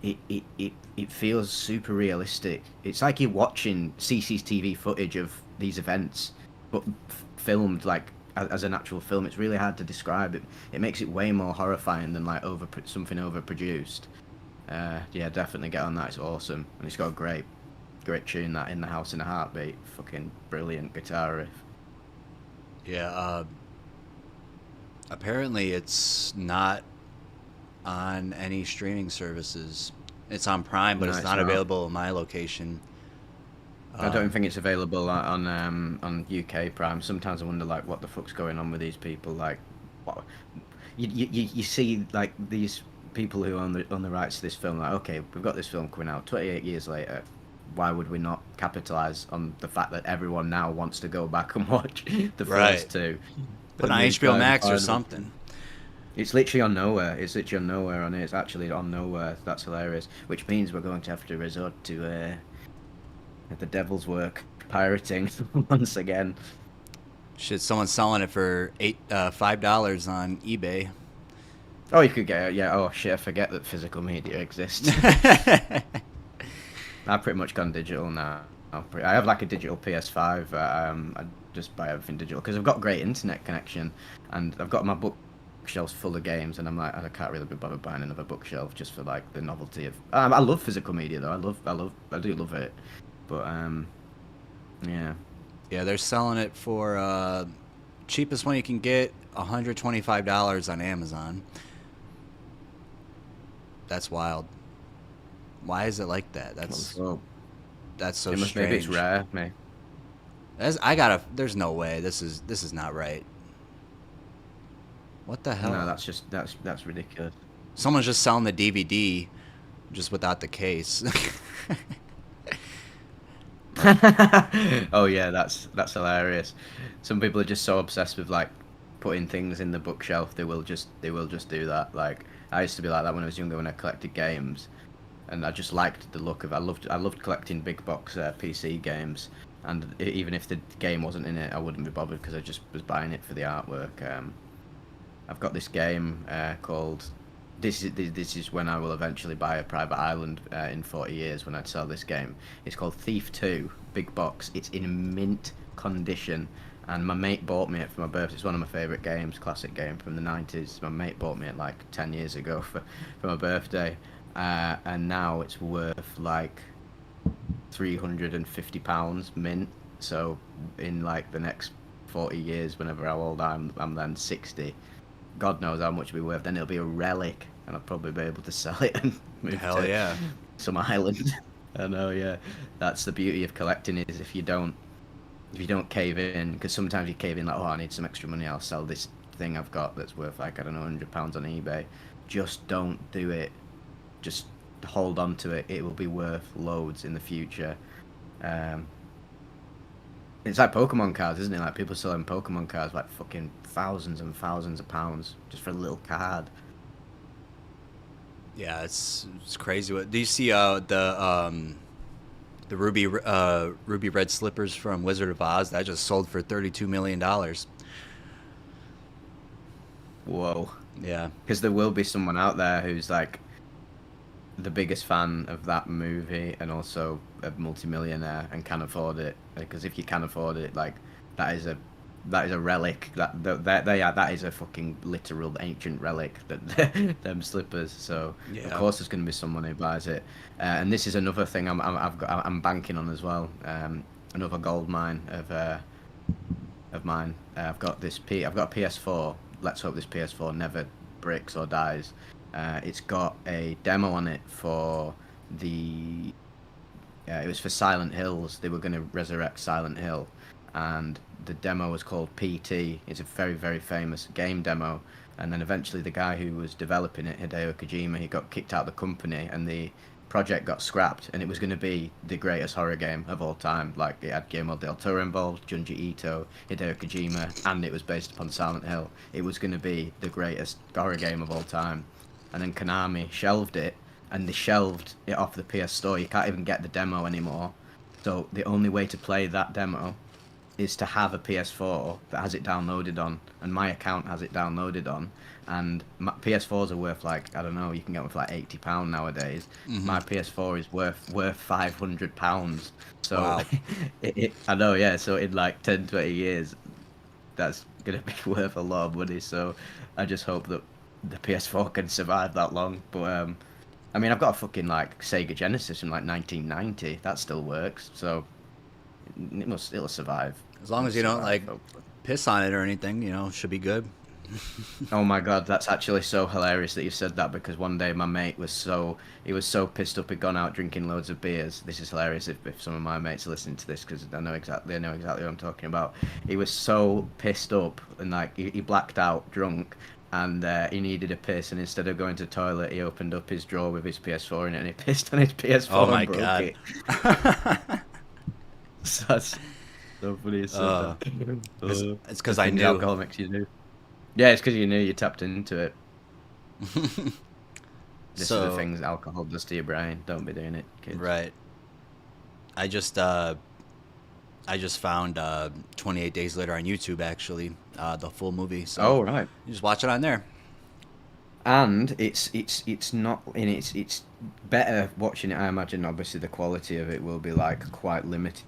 Speaker 2: It feels super realistic. It's like you're watching CCTV footage of these events, but filmed like as an actual film. It's really hard to describe it. It makes it way more horrifying than like something overproduced. Yeah, definitely get on that. It's awesome, and it's got a great tune, that In the House in a Heartbeat. Fucking brilliant guitar riff.
Speaker 1: Yeah. Apparently, it's not on any streaming services. It's on Prime, but
Speaker 2: No,
Speaker 1: it's
Speaker 2: it's
Speaker 1: not
Speaker 2: not.
Speaker 1: available in my location.
Speaker 2: I don't think it's available on UK Prime. Sometimes I wonder like what the fuck's going on with these people. Like, what you see like these people who own the rights to this film. Like, okay, we've got this film coming out 28 years later. Why would we not capitalize on the fact that everyone now wants to go back and watch the
Speaker 1: Right.
Speaker 2: first two?
Speaker 1: Put it
Speaker 2: And
Speaker 1: on
Speaker 2: these
Speaker 1: HBO
Speaker 2: guys
Speaker 1: Max or
Speaker 2: finally.
Speaker 1: something.
Speaker 2: It's literally on nowhere. It's literally on nowhere on it. It's actually on nowhere. That's hilarious. Which means we're going to have to resort to the devil's work, pirating once again.
Speaker 1: Shit, someone's selling it for $5 on eBay.
Speaker 2: Oh, you could get it. Yeah. Oh shit, I forget that physical media exists. I've pretty much gone digital now. I have like a digital PS5. I just buy everything digital because I've got great internet connection, and I've got my bookshelves full of games, and I'm like, I can't really be bothered buying another bookshelf just for like the novelty of. I love physical media though. I do love it, but yeah.
Speaker 1: Yeah, they're selling it for cheapest one you can get, $125 on Amazon. That's wild. Why is it like that?
Speaker 2: Well,
Speaker 1: That's so
Speaker 2: it must maybe it's
Speaker 1: strange.
Speaker 2: rare, maybe.
Speaker 1: There's no way. This is not right. What the
Speaker 2: No,
Speaker 1: hell?
Speaker 2: that's ridiculous.
Speaker 1: Someone's just selling the DVD just without the case. Like,
Speaker 2: Oh yeah, that's hilarious. Some people are just so obsessed with like putting things in the bookshelf. They will just do that. Like I used to be like that when I was younger when I collected games, and I just liked the look of. I loved collecting big box PC games, and even if the game wasn't in it, I wouldn't be bothered because I just was buying it for the artwork. I've got this game called. This is when I will eventually buy a private island in 40 years when I'd sell this game. It's called Thief 2, big box. It's in mint condition, and my mate bought me it for my birthday. It's one of my favourite games, classic game from the 90s. My mate bought me it like 10 years ago for my birthday, and now it's worth like £350 mint. So in like the next 40 years, whenever how old I'm then 60. God knows how much it'll be worth. Then it'll be a relic, and I'll probably be able to sell it and move
Speaker 1: hell
Speaker 2: to
Speaker 1: yeah.
Speaker 2: some island. I know, yeah. That's the beauty of collecting is if you don't cave in, because sometimes you cave in like, oh, I need some extra money. I'll sell this thing I've got that's worth like I don't know £100 on eBay. Just don't do it. Just hold on to it. It will be worth loads in the future. Um, it's like Pokemon cards, isn't it? Like people selling Pokemon cards like fucking thousands and thousands of pounds just for a little card.
Speaker 1: Yeah, it's crazy. What do you see? The ruby red slippers from Wizard of Oz that just sold for $32 million.
Speaker 2: Whoa.
Speaker 1: Yeah,
Speaker 2: Because there will be someone out there who's like the biggest fan of that movie and also a multimillionaire and can afford it. Because if you can afford it, like that is a that is a relic. That is a fucking literal ancient relic. That them slippers. So of
Speaker 1: yeah.
Speaker 2: course there's going to be someone who buys it. And this is another thing I'm banking on as well. Another gold mine of mine. I've got a PS4. Let's hope this PS4 never breaks or dies. It's got a demo on it for the. It was for Silent Hills. They were going to resurrect Silent Hill, and the demo was called PT. It's a very very famous game demo. And then eventually the guy who was developing it, Hideo Kojima, he got kicked out of the company, and the project got scrapped. And it was going to be the greatest horror game of all time. Like it had Guillermo del Toro involved, Junji Ito, Hideo Kojima, and it was based upon Silent Hill. It was going to be the greatest horror game of all time. And then Konami shelved it, and they shelved it off the PS Store. You can't even get the demo anymore. So the only way to play that demo is to have a PS4 that has it downloaded on, and my account has it downloaded on. And PS4s are worth like I don't know. You can get them for like £80 nowadays.
Speaker 1: Hmm.
Speaker 2: My PS4 is worth £500. So
Speaker 1: Wow.
Speaker 2: I know, yeah. So in like 10, 20 years, that's gonna be worth a lot of money. So I just hope that the PS4 can survive that long. But I mean, I've got a fucking like Sega Genesis from like 1990. That still works. So it'll survive.
Speaker 1: As long
Speaker 2: It'll
Speaker 1: as you don't
Speaker 2: survive,
Speaker 1: like
Speaker 2: hopefully.
Speaker 1: piss on it or anything, should be good.
Speaker 2: Oh my god, that's actually so hilarious that you said that because one day my mate he was so pissed up he'd gone out drinking loads of beers. This is hilarious if some of my mates are listening to this because they know exactly what I'm talking about. He was so pissed up and like he blacked out drunk and he needed a piss and instead of going to the toilet he opened up his drawer with his PS4 in it and he pissed on his
Speaker 1: Oh
Speaker 2: PS4
Speaker 1: my
Speaker 2: and broke
Speaker 1: god.
Speaker 2: it. So that's so funny you said
Speaker 1: uh,
Speaker 2: that.
Speaker 1: it's because
Speaker 2: The
Speaker 1: I
Speaker 2: thing the
Speaker 1: knew.
Speaker 2: alcohol makes you do. Yeah, it's because you knew you tapped into it. This are the
Speaker 1: So,
Speaker 2: things alcohol does to your brain. Don't be doing it, kids.
Speaker 1: right. I just I just found 28 Days Later on YouTube, actually, the full movie. So
Speaker 2: Oh right.
Speaker 1: you just watch it on there.
Speaker 2: And it's not in it's better watching it. I imagine obviously the quality of it will be like quite limited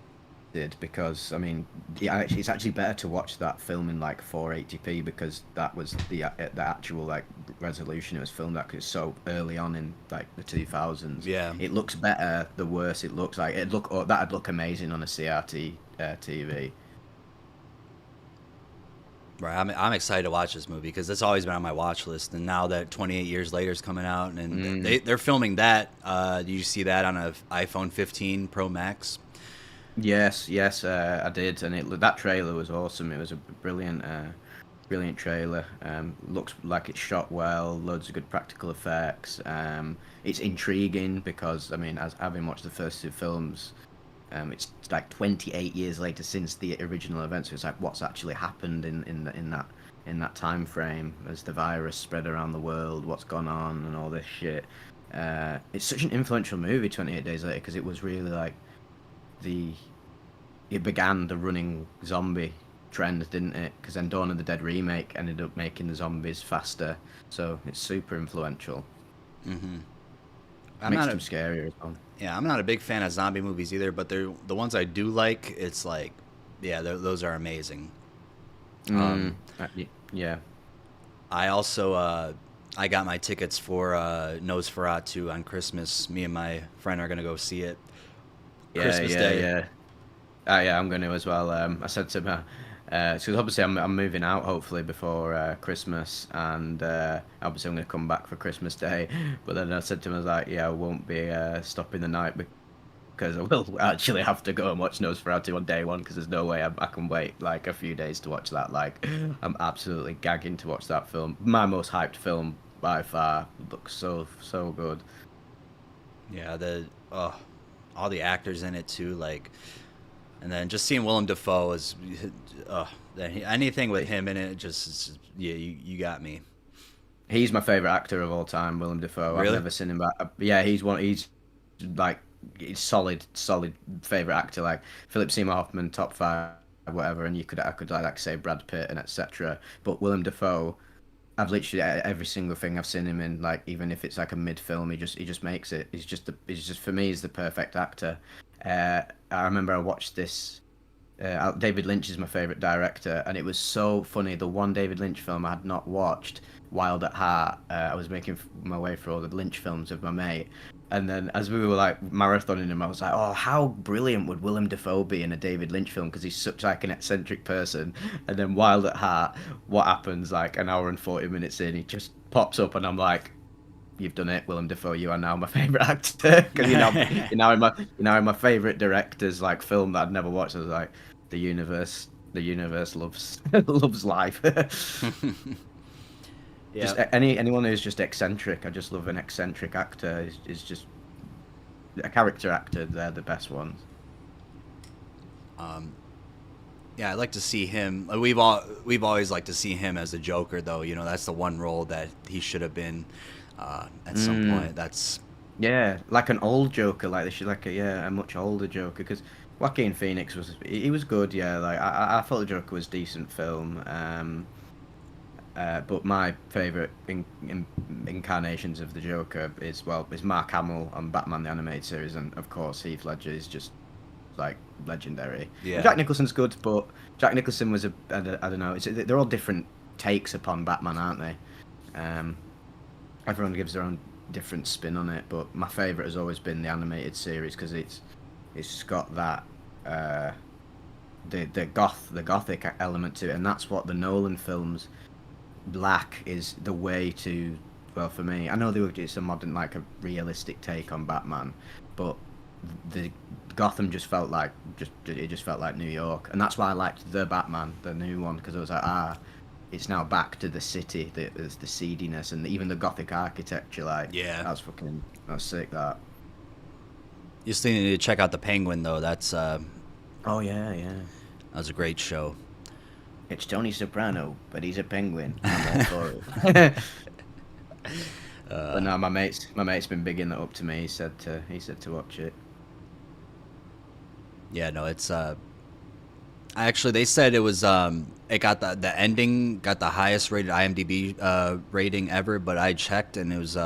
Speaker 2: because I mean it's actually better to watch that film in like 480p because that was the actual like resolution it was filmed at 'cause it's so early on in like the 2000s.
Speaker 1: Yeah.
Speaker 2: It looks better the worse it looks like that'd look amazing on a CRT TV.
Speaker 1: Right. I'm excited to watch this movie because it's always been on my watch list. And now that 28 years later is coming out and they're filming that, did you see that on a iPhone 15 Pro Max?
Speaker 2: Yes, I did, and that trailer was awesome. It was a brilliant trailer. Looks like it's shot well, loads of good practical effects. It's intriguing because I mean, as having watched the first two films, it's like 28 years later since the original event. So it's like what's actually happened in that time frame as the virus spread around the world, what's gone on, and all this shit. It's such an influential movie, 28 Days Later, because it was really like the it began the running zombie trend, didn't it? Because then Dawn of the Dead remake ended up making the zombies faster, so it's super influential.
Speaker 1: Mm-hmm. I'm
Speaker 2: Makes
Speaker 1: not
Speaker 2: them
Speaker 1: a
Speaker 2: scarier as well.
Speaker 1: Yeah, I'm not a big fan of zombie movies either, but they're the ones I do like. It's like, yeah, those are amazing. Um,
Speaker 2: Yeah.
Speaker 1: I also I got my tickets for Nosferatu on Christmas. Me and my friend are gonna go see it
Speaker 2: Yeah,
Speaker 1: Christmas
Speaker 2: yeah,
Speaker 1: Day.
Speaker 2: yeah. Yeah, I'm going to as well. I said to her, so obviously I'm moving out hopefully before Christmas, and obviously I'm going to come back for Christmas Day. But then I said to him, I was like, yeah, I won't be stopping the night because I will actually have to go and watch Nosferatu on day one because there's no way I can wait like a few days to watch that. Like, I'm absolutely gagging to watch that film. My most hyped film by far. Looks so good.
Speaker 1: Yeah, all the actors in it too, like, and then just seeing Willem Dafoe is, anything with him in it, just yeah, you got me.
Speaker 2: He's my favorite actor of all time, Willem Dafoe. I've
Speaker 1: Really?
Speaker 2: never seen him, but yeah, he's like he's solid favorite actor. Like Philip Seymour Hoffman, top five, whatever. And I could like say Brad Pitt and etc. But Willem Dafoe, I've literally every single thing I've seen him in, like even if it's like a mid film, he just makes it. He's just for me, he's the perfect actor. I remember I watched this. David Lynch is my favorite director, and it was so funny. The one David Lynch film I had not watched, Wild at Heart. I was making my way through all the Lynch films with my mate, and then as we were like marathoning him, I was like, "Oh, how brilliant would Willem Dafoe be in a David Lynch film? Because he's such like an eccentric person." And then Wild at Heart, what happens like an hour and 40 minutes in, he just pops up, and I'm like, "You've done it, Willem Dafoe. You are now my favorite actor because you're now in my favorite director's like film that I'd never watched." I was like, the universe loves loves life.
Speaker 1: Yeah.
Speaker 2: Just anyone who's just eccentric. I just love an eccentric actor. Is just a character actor. They're the best ones.
Speaker 1: Um, yeah, I'd like to see him. We've always liked to see him as a Joker, though. You know, that's the one role that he should have been at some point. That's
Speaker 2: Yeah, like an old Joker. Like they should like a much older Joker because Joaquin Phoenix he was good. Yeah, like I thought the Joker was decent film. But my favorite incarnations of the Joker is Mark Hamill on Batman the Animated Series, and of course Heath Ledger is just like legendary.
Speaker 1: yeah,
Speaker 2: And Jack Nicholson's good, but Jack Nicholson was I don't know. They're all different takes upon Batman, aren't they? Everyone gives their own different spin on it, but my favorite has always been the animated series because it's got that the gothic element to it, and that's what the Nolan films black is the way to. Well, for me, I know it's a modern, like a realistic take on Batman, but the Gotham just felt like it just felt like New York, and that's why I liked the Batman, the new one, because I was like, it's now back to the city. There's the seediness and even the Gothic architecture. Like,
Speaker 1: Yeah.
Speaker 2: that was sick. That.
Speaker 1: You still need to check out the Penguin though. That's
Speaker 2: Oh yeah, yeah.
Speaker 1: that was a great show.
Speaker 2: It's Tony Soprano, but he's a penguin. I'm all for it. But no, my mate's been bigging that up to me. He said to watch it.
Speaker 1: Yeah, no, it's actually they said it was it got the ending got the highest rated IMDb rating ever, but I checked and it was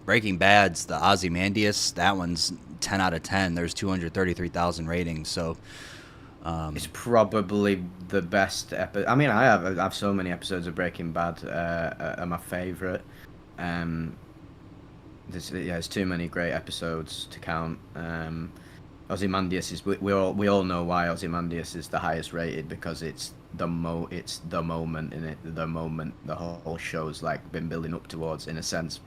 Speaker 1: Breaking Bad's the Ozymandias. That one's 10 out of 10. There's 233,000 ratings, so
Speaker 2: It's probably the best episode. I mean, I have so many episodes of Breaking Bad are my favorite. There's too many great episodes to count. Ozymandias is we all know why Ozymandias is the highest rated, because it's the moment in it, the moment the whole show's like been building up towards, in a sense.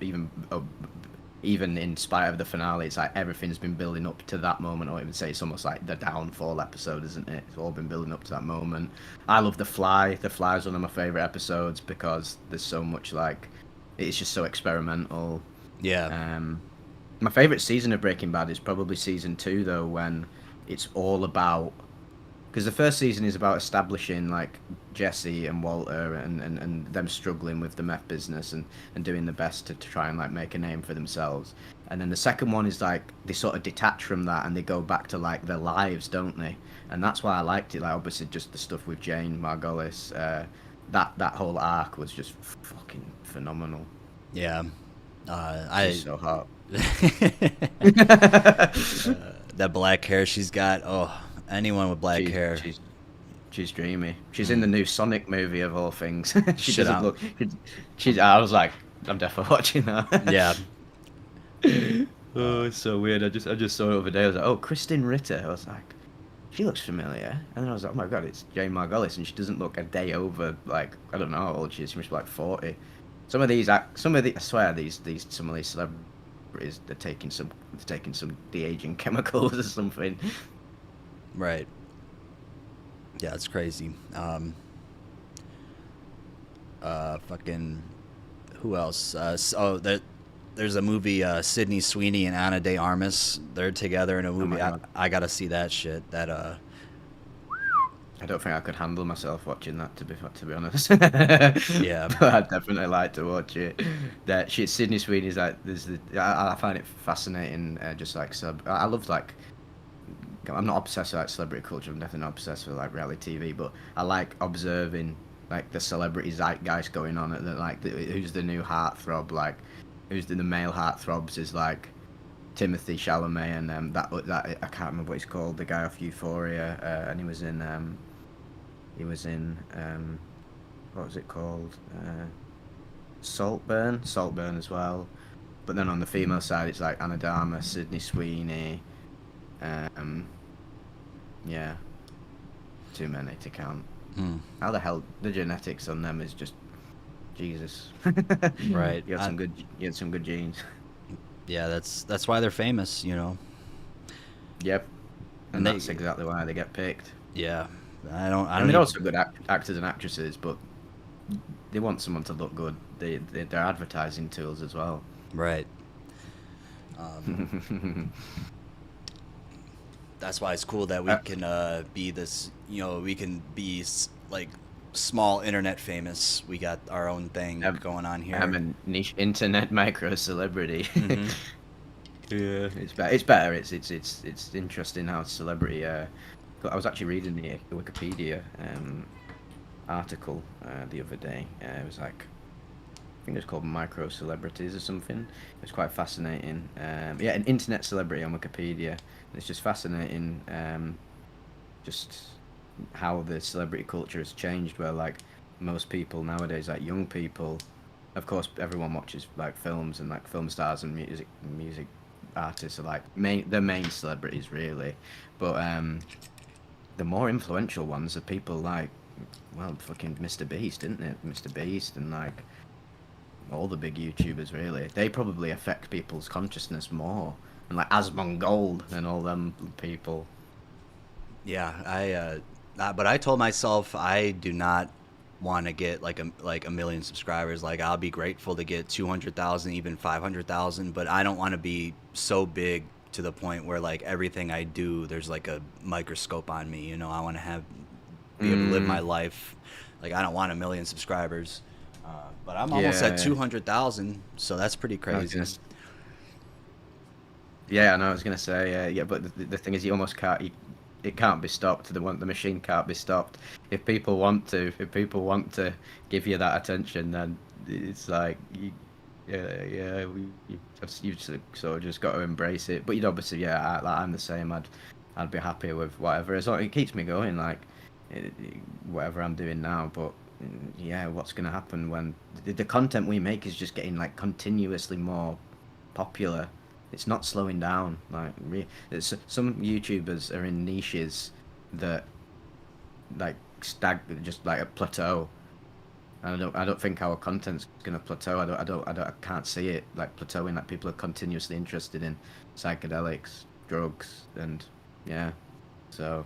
Speaker 2: Even in spite of the finale, it's like everything's been building up to that moment. Or even say it's almost like the downfall episode, isn't it? It's all been building up to that moment. I love The Fly. The Fly is one of my favorite episodes because there's so much, like, it's just so experimental.
Speaker 1: yeah.
Speaker 2: My favorite season of Breaking Bad is probably season 2, though, when it's all about, because the first season is about establishing like Jesse and Walter and them struggling with the meth business and doing the best to try and like make a name for themselves. And then the second one is like they sort of detach from that and they go back to like their lives, don't they? And that's why I liked it. Like, obviously just the stuff with Jane Margolis, that whole arc was just fucking phenomenal.
Speaker 1: Yeah.
Speaker 2: She's so hot.
Speaker 1: That black hair she's got. Oh, anyone with black hair.
Speaker 2: She's dreamy. She's in the new Sonic movie of all things. She
Speaker 1: Shit
Speaker 2: doesn't
Speaker 1: out.
Speaker 2: look. I was like, I'm definitely watching that.
Speaker 1: Yeah.
Speaker 2: Oh, it's so weird. I just saw it the other day. I was like, oh, Kristen Ritter. I was like, she looks familiar. And then I was like, oh my god, it's Jane Margolis, and she doesn't look a day over, like, I don't know how old she is. She must be like 40. I swear some of these celebrities, they're taking some de-aging chemicals or something.
Speaker 1: Right. Yeah, it's crazy. Fucking, who else? There's a movie, Sydney Sweeney and Ana de Armas. They're together in a movie.
Speaker 2: God.
Speaker 1: I gotta see that shit. That
Speaker 2: I don't think I could handle myself watching that, to be honest.
Speaker 1: Yeah.
Speaker 2: But I'd definitely like to watch it. Sydney Sweeney's like, I find it fascinating. Just like I love, like, I'm not obsessed with like celebrity culture. I'm definitely not obsessed with like reality TV, but I like observing like the celebrity zeitgeist going on. Who's the new heartthrob? Like, who's the male heartthrobs? Is like Timothy Chalamet and that I can't remember what he's called. The guy off Euphoria, and he was in what was it called? Saltburn as well. But then on the female side, it's like Anna Dama, Sydney Sweeney. Yeah, too many to count. How the hell the genetics on them is just Jesus.
Speaker 1: Right.
Speaker 2: You had some good genes.
Speaker 1: Yeah, that's why they're famous, you know.
Speaker 2: Yep. And
Speaker 1: And
Speaker 2: that's exactly why they get picked.
Speaker 1: Yeah. I
Speaker 2: And
Speaker 1: don't
Speaker 2: they're also good actors and actresses, but they want someone to look good. They're advertising tools as well.
Speaker 1: Right. That's why it's cool that we can be this, you know, we can be like small internet famous. We got our own thing going on here.
Speaker 2: I'm a niche internet micro celebrity.
Speaker 1: Mhm.
Speaker 2: Yeah, it's better. It's interesting how celebrity. I was actually reading the Wikipedia article the other day. It was like, I think it's called micro celebrities or something. It was quite fascinating. Yeah, an internet celebrity on Wikipedia. It's just fascinating. Just how the celebrity culture has changed. Where like most people nowadays, like young people, of course, everyone watches like films and like film stars and music artists are like the main celebrities really, but the more influential ones are people like well, fucking Mr. Beast, didn't it? Mr. Beast and like all the big YouTubers really. They probably affect people's consciousness more. And like Asmongold and all them people.
Speaker 1: Yeah, but I told myself I do not want to get like a million subscribers. Like I'll be grateful to get 200,000, even 500,000, but I don't want to be so big to the point where like everything I do, there's like a microscope on me. You know, I want to be able to live my
Speaker 2: Mm,
Speaker 1: life. Like I don't want a million subscribers, but I'm almost at
Speaker 2: yeah,
Speaker 1: 200,000, so that's pretty
Speaker 2: I was
Speaker 1: crazy.
Speaker 2: gonna. Yeah, I know. I was gonna say, yeah, but the thing is, you almost can't. It can't be stopped. The machine can't be stopped. If people want to give you that attention, then it's like, you just sort of just got to embrace it. But you'd obviously, yeah, I'm the same. I'd be happy with whatever. As long it keeps me going, like whatever I'm doing now. But yeah, what's gonna happen when the content we make is just getting like continuously more popular. It's not slowing down. Like some YouTubers are in niches that like just like a plateau. And I don't think our content's gonna plateau. I can't see it like plateauing. Like people are continuously interested in psychedelics, drugs, and yeah. So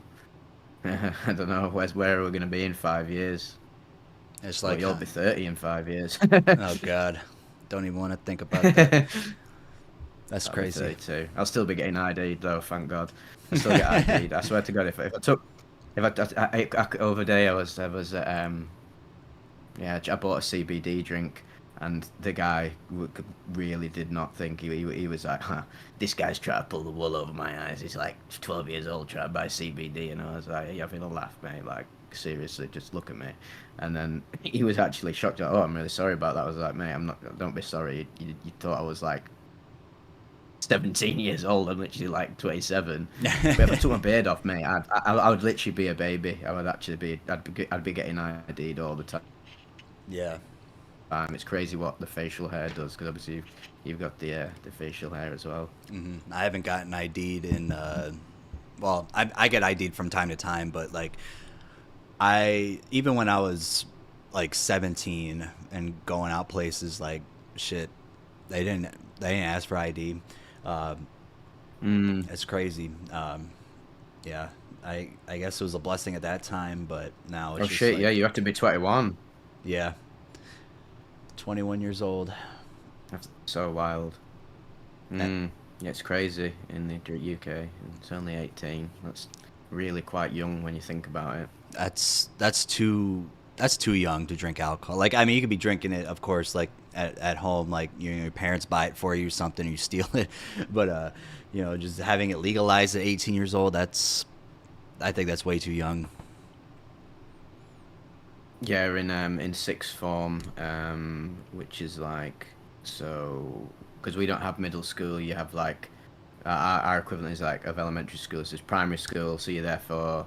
Speaker 2: I don't know where we're gonna be in 5 years.
Speaker 1: It's
Speaker 2: Well,
Speaker 1: like,
Speaker 2: you'll be 30 in 5 years.
Speaker 1: oh God, don't even want to think about that. That's
Speaker 2: I'll be
Speaker 1: crazy.
Speaker 2: 32. I'll still be getting ID'd though, thank God. I still get ID'd. I swear to God, if I took, if I over day I was yeah, I bought a CBD drink, and the guy really did not think he was like, huh, this guy's trying to pull the wool over my eyes. He's like 12 years old trying to buy CBD, and I was like, you having a laugh, mate? Like seriously, just look at me. And then he was actually shocked. Like, oh, I'm really sorry about that. I was like, mate, I'm not. Don't be sorry. You thought I was like 17 years old. I'm literally like 27. But if I took my beard off, mate, I would literally be a baby. I would actually be. I'd be getting ID'd all the time.
Speaker 1: Yeah.
Speaker 2: It's crazy what the facial hair does because obviously you've got the facial hair as well.
Speaker 1: I haven't gotten ID'd in, well, I get ID'd from time to time, but like even when I was like 17 and going out places, like shit, they didn't ask for ID. Um,
Speaker 2: Mm.
Speaker 1: it's crazy. Yeah, I guess it was a blessing at that time, but now
Speaker 2: Oh
Speaker 1: it's just
Speaker 2: shit!
Speaker 1: like,
Speaker 2: Yeah, you have to be 21.
Speaker 1: yeah, 21 years old.
Speaker 2: That's so wild.
Speaker 1: That,
Speaker 2: Mm. Yeah, it's crazy in the UK. It's only 18. That's really quite young when you think about it.
Speaker 1: that's too young to drink alcohol. Like, I mean, you could be drinking it, of course, like at home, like your parents buy it for you, or something, you steal it. But just having it legalized at 18 years old, I think that's way too young.
Speaker 2: Yeah, in sixth form, which is like so because we don't have middle school. You have like our equivalent is like of elementary school. So it's primary school. So you're there for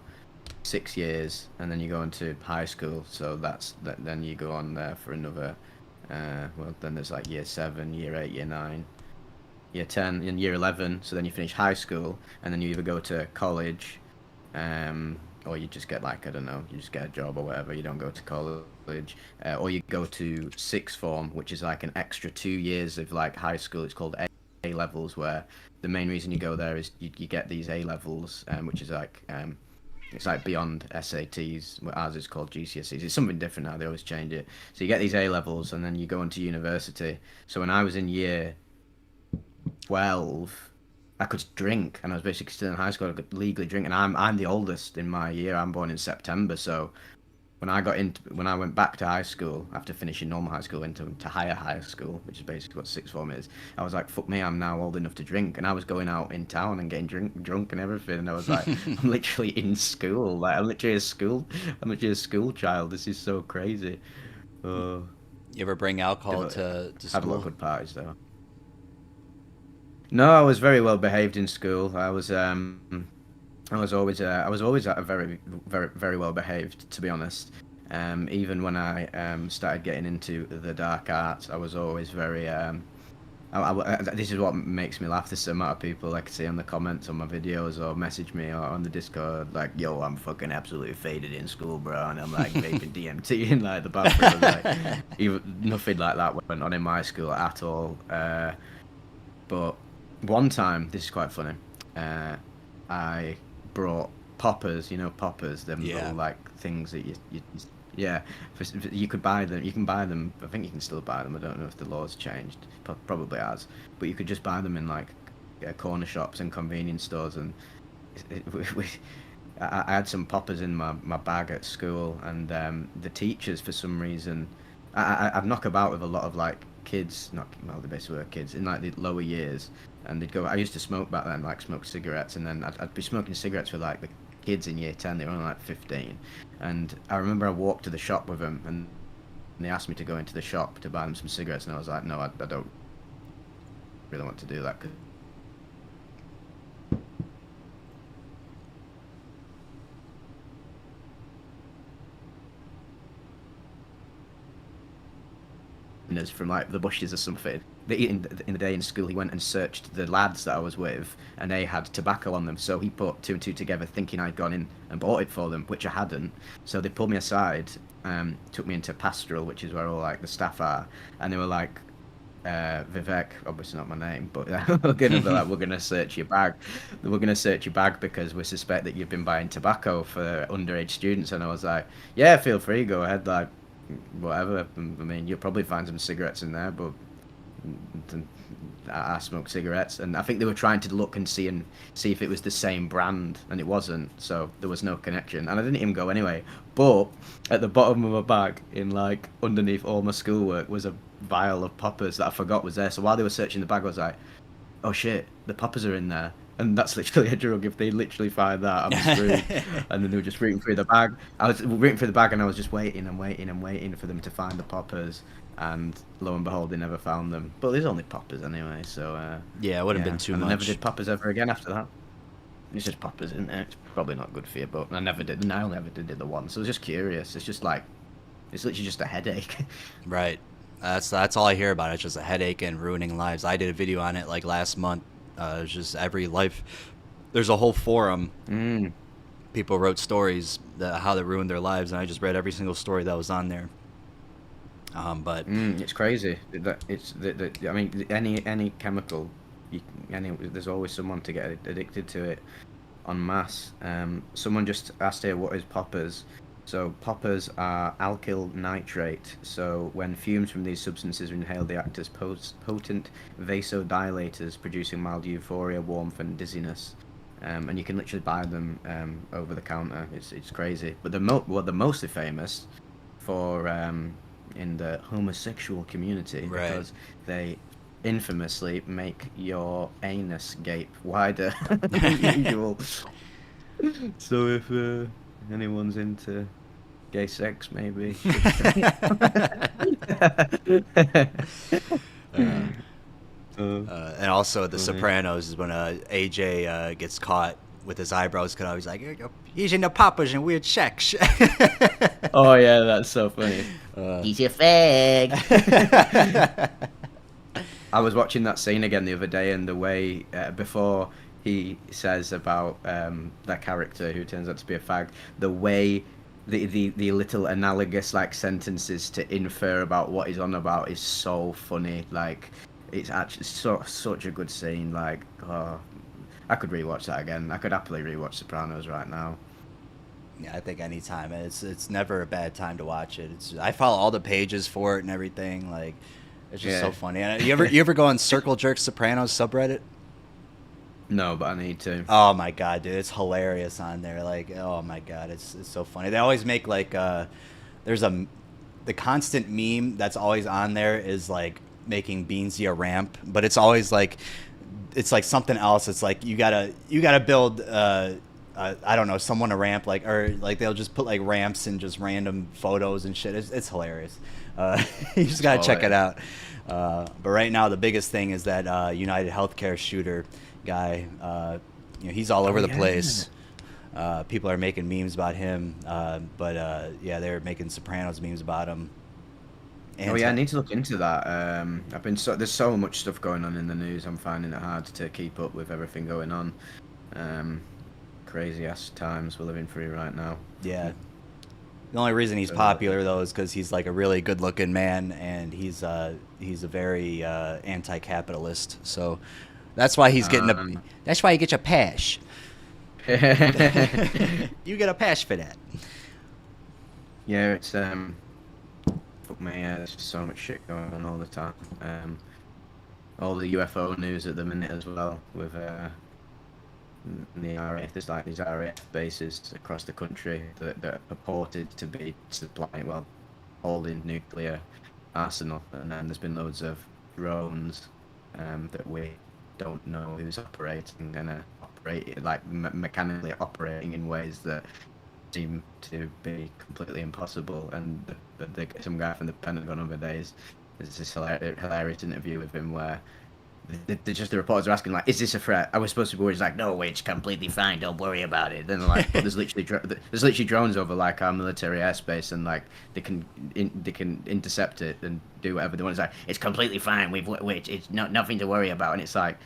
Speaker 2: 6 years, and then you go into high school. So that's that. Then you go on there for another. Well, then there's like year 7, year 8, year 9, year 10, and year 11. So then you finish high school, and then you either go to college, um, or you just get like I don't know, you just get a job or whatever. You don't go to college, or you go to sixth form, which is like an extra 2 years of like high school. It's called A levels, where the main reason you go there is you get these A levels, which is like it's like beyond SATs. Ours is called GCSEs. It's something different now. They always change it. So you get these A levels, and then you go into university. So when I was in year 12, I could drink, and I was basically still in high school. I could legally drink, and I'm the oldest in my year. I'm born in September, so when I went back to high school after finishing normal high school into to higher high school, which is basically what sixth form is, I was like, "Fuck me, I'm now old enough to drink," and I was going out in town and getting drunk and everything, and I was like, "I'm literally in school, like I'm literally a school child. This is so crazy." Uh,
Speaker 1: You ever bring alcohol
Speaker 2: but
Speaker 1: to
Speaker 2: had a lot of
Speaker 1: school?
Speaker 2: good parties though. No, I was very well behaved in school. I was always a very well behaved, to be honest. Even when I started getting into the dark arts, I was always very This is what makes me laugh. There's some amount of people I can see on the comments on my videos or message me or on the Discord like, "Yo, I'm fucking absolutely faded in school, bro," and I'm like vaping DMT in like the bathroom. Like, nothing like that went on in my school at all. But one time, this is quite funny. I brought poppers. You know, poppers, them little like things that you yeah, you could buy them. You can buy them. I think you can still buy them. I don't know if the law's changed. Probably has. But you could just buy them in like corner shops and convenience stores. And I had some poppers in my bag at school, and the teachers, for some reason, I'd knock about with a lot of like kids. Not well, they basically were kids in like the lower years, and they'd go. I used to smoke back then, like smoke cigarettes, and then I'd be smoking cigarettes with like the kids in year 10. They were only like 15. And I remember I walked to the shop with them, and they asked me to go into the shop to buy them some cigarettes, and I was like, no, I don't really want to do that. From like the bushes or something. In the day in school, he went and searched the lads that I was with, and they had tobacco on them. So he put two and two together, thinking I'd gone in and bought it for them, which I hadn't. So they pulled me aside, took me into pastoral, which is where all like the staff are, and they were like, Vivek, obviously not my name, but we're gonna be like, we're gonna search your bag. We're gonna search your bag because we suspect that you've been buying tobacco for underage students. And I was like, yeah, feel free, go ahead, like whatever. I mean, you'll probably find some cigarettes in there, but I smoke cigarettes. And I think they were trying to look and see if it was the same brand, and it wasn't, so there was no connection, and I didn't even go anyway. But at the bottom of my bag, in like underneath all my schoolwork, was a vial of poppers that I forgot was there. So while they were searching the bag, I was like, oh shit, the poppers are in there. And that's literally a drug. If they literally find that, I'm screwed. And then they were just rooting through the bag. I was rooting through the bag, and I was just waiting and waiting and waiting for them to find the poppers. And lo and behold, they never found them. But there's only poppers anyway, so... yeah,
Speaker 1: it would have been too much.
Speaker 2: I never did poppers ever again after that. It's just poppers in there. It's probably not good for you, but I never did. And I only ever did the one. So I was just curious. It's just like... It's literally just a headache.
Speaker 1: Right. That's all I hear about. It's just a headache and ruining lives. I did a video on it like last month. It's just every life. There's a whole forum. People wrote stories how they ruined their lives, and I just read every single story that was on there. But
Speaker 2: it's crazy. I mean, any chemical, there's always someone to get addicted to it en masse. Someone just asked here, what is poppers? So poppers are alkyl nitrate. So when fumes from these substances are inhaled, they act as potent vasodilators, producing mild euphoria, warmth, and dizziness. And you can literally buy them over the counter. It's crazy. But they're mostly famous for in the homosexual community,
Speaker 1: right,
Speaker 2: because they infamously make your anus gape wider than usual. So if anyone's into gay sex, maybe.
Speaker 1: And also The Sopranos is when AJ gets caught with his eyebrows cut off. He's like, he's in the poppers and weird sex.
Speaker 2: Oh yeah, that's so funny. He's your fag. I was watching that scene again the other day, and the way before he says about that character who turns out to be a fag, the way the little analogous like sentences to infer about what he's on about is so funny. Like, it's actually such a good scene. Like, oh, I could rewatch that again. I could happily rewatch Sopranos right now.
Speaker 1: Yeah, I think anytime. It's never a bad time to watch it. I follow all the pages for it and everything. Like, it's just so funny. And you ever go on Circle Jerk Sopranos subreddit?
Speaker 2: No, but I need to.
Speaker 1: Oh my god, dude, it's hilarious on there. Like, oh my god, it's so funny. They always make like there's the constant meme that's always on there is like making Beansy a ramp, but it's always like it's like something else. It's like you gotta build I don't know, someone a ramp, like, or like they'll just put like ramps and just random photos and shit. It's hilarious. You just gotta check it out. But right now the biggest thing is that United Healthcare shooter guy. He's all over the place. People are making memes about him, but yeah, they're making Sopranos memes about him.
Speaker 2: Oh yeah, I
Speaker 1: Anti.
Speaker 2: need to look into that. There's so much stuff going on in the news. I'm finding it hard to keep up with everything going on. Um, Crazy ass times we're living through right now.
Speaker 1: Yeah. The only reason he's
Speaker 2: So,
Speaker 1: popular though is because he's like a really good-looking man, and he's a very anti-capitalist. So that's why he's getting a.
Speaker 2: um,
Speaker 1: That's why you get your pash. You get a pash for that.
Speaker 2: yeah, it's fuck me, yeah, there's just so much shit going on all the time. All the UFO news at the minute as well with the RAF. There's like these RAF bases across the country that are purported to be supplying, well, holding nuclear arsenal, and then there's been loads of drones that we don't know who's operating and operate like mechanically operating in ways that seem to be completely impossible. And some guy from the Pentagon over days, there's this hilarious interview with him where the reporters are asking like, "Is this a threat?" I was supposed to be worried. He's like, "No, it's completely fine. Don't worry about it." Then they're like, "But there's literally drones over like our military airspace, and like they can intercept it and do whatever they want." It's like it's completely fine. It's not nothing to worry about. And it's like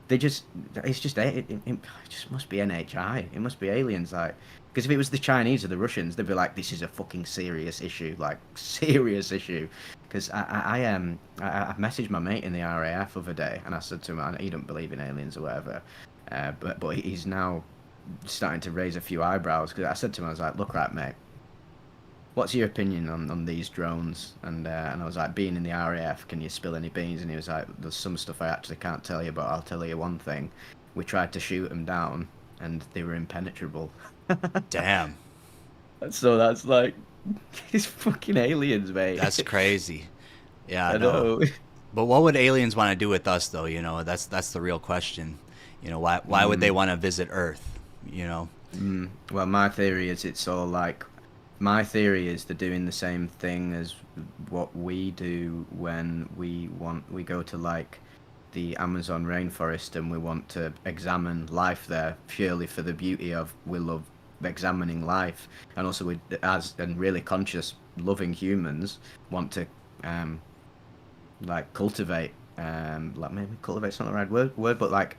Speaker 2: they just it just must be NHI. It must be aliens. Like, because if it was the Chinese or the Russians, they'd be like, "This is a fucking serious issue, like serious issue." Because I messaged my mate in the RAF the other day, and I said to him, "I know you don't believe in aliens or whatever," but he's now starting to raise a few eyebrows. Because I said to him, I was like, "Look, right, mate, what's your opinion on these drones?" And I was like, "Being in the RAF, can you spill any beans?" And he was like, "There's some stuff I actually can't tell you, but I'll tell you one thing. We tried to shoot them down, and they were impenetrable."
Speaker 1: Damn.
Speaker 2: So that's like these fucking aliens, mate.
Speaker 1: That's crazy. Yeah,
Speaker 2: I
Speaker 1: no.
Speaker 2: know.
Speaker 1: But what would aliens want to do with us, though? You know, that's the real question. You know, why would they
Speaker 2: Mm,
Speaker 1: want to visit Earth? You know.
Speaker 2: well, my theory is it's all like my theory is they're doing the same thing as what we do when we go to like the Amazon rainforest and we want to examine life there purely for the beauty of we love examining life, and also we as and really conscious loving humans want to um like cultivate like maybe cultivate's not the right word but like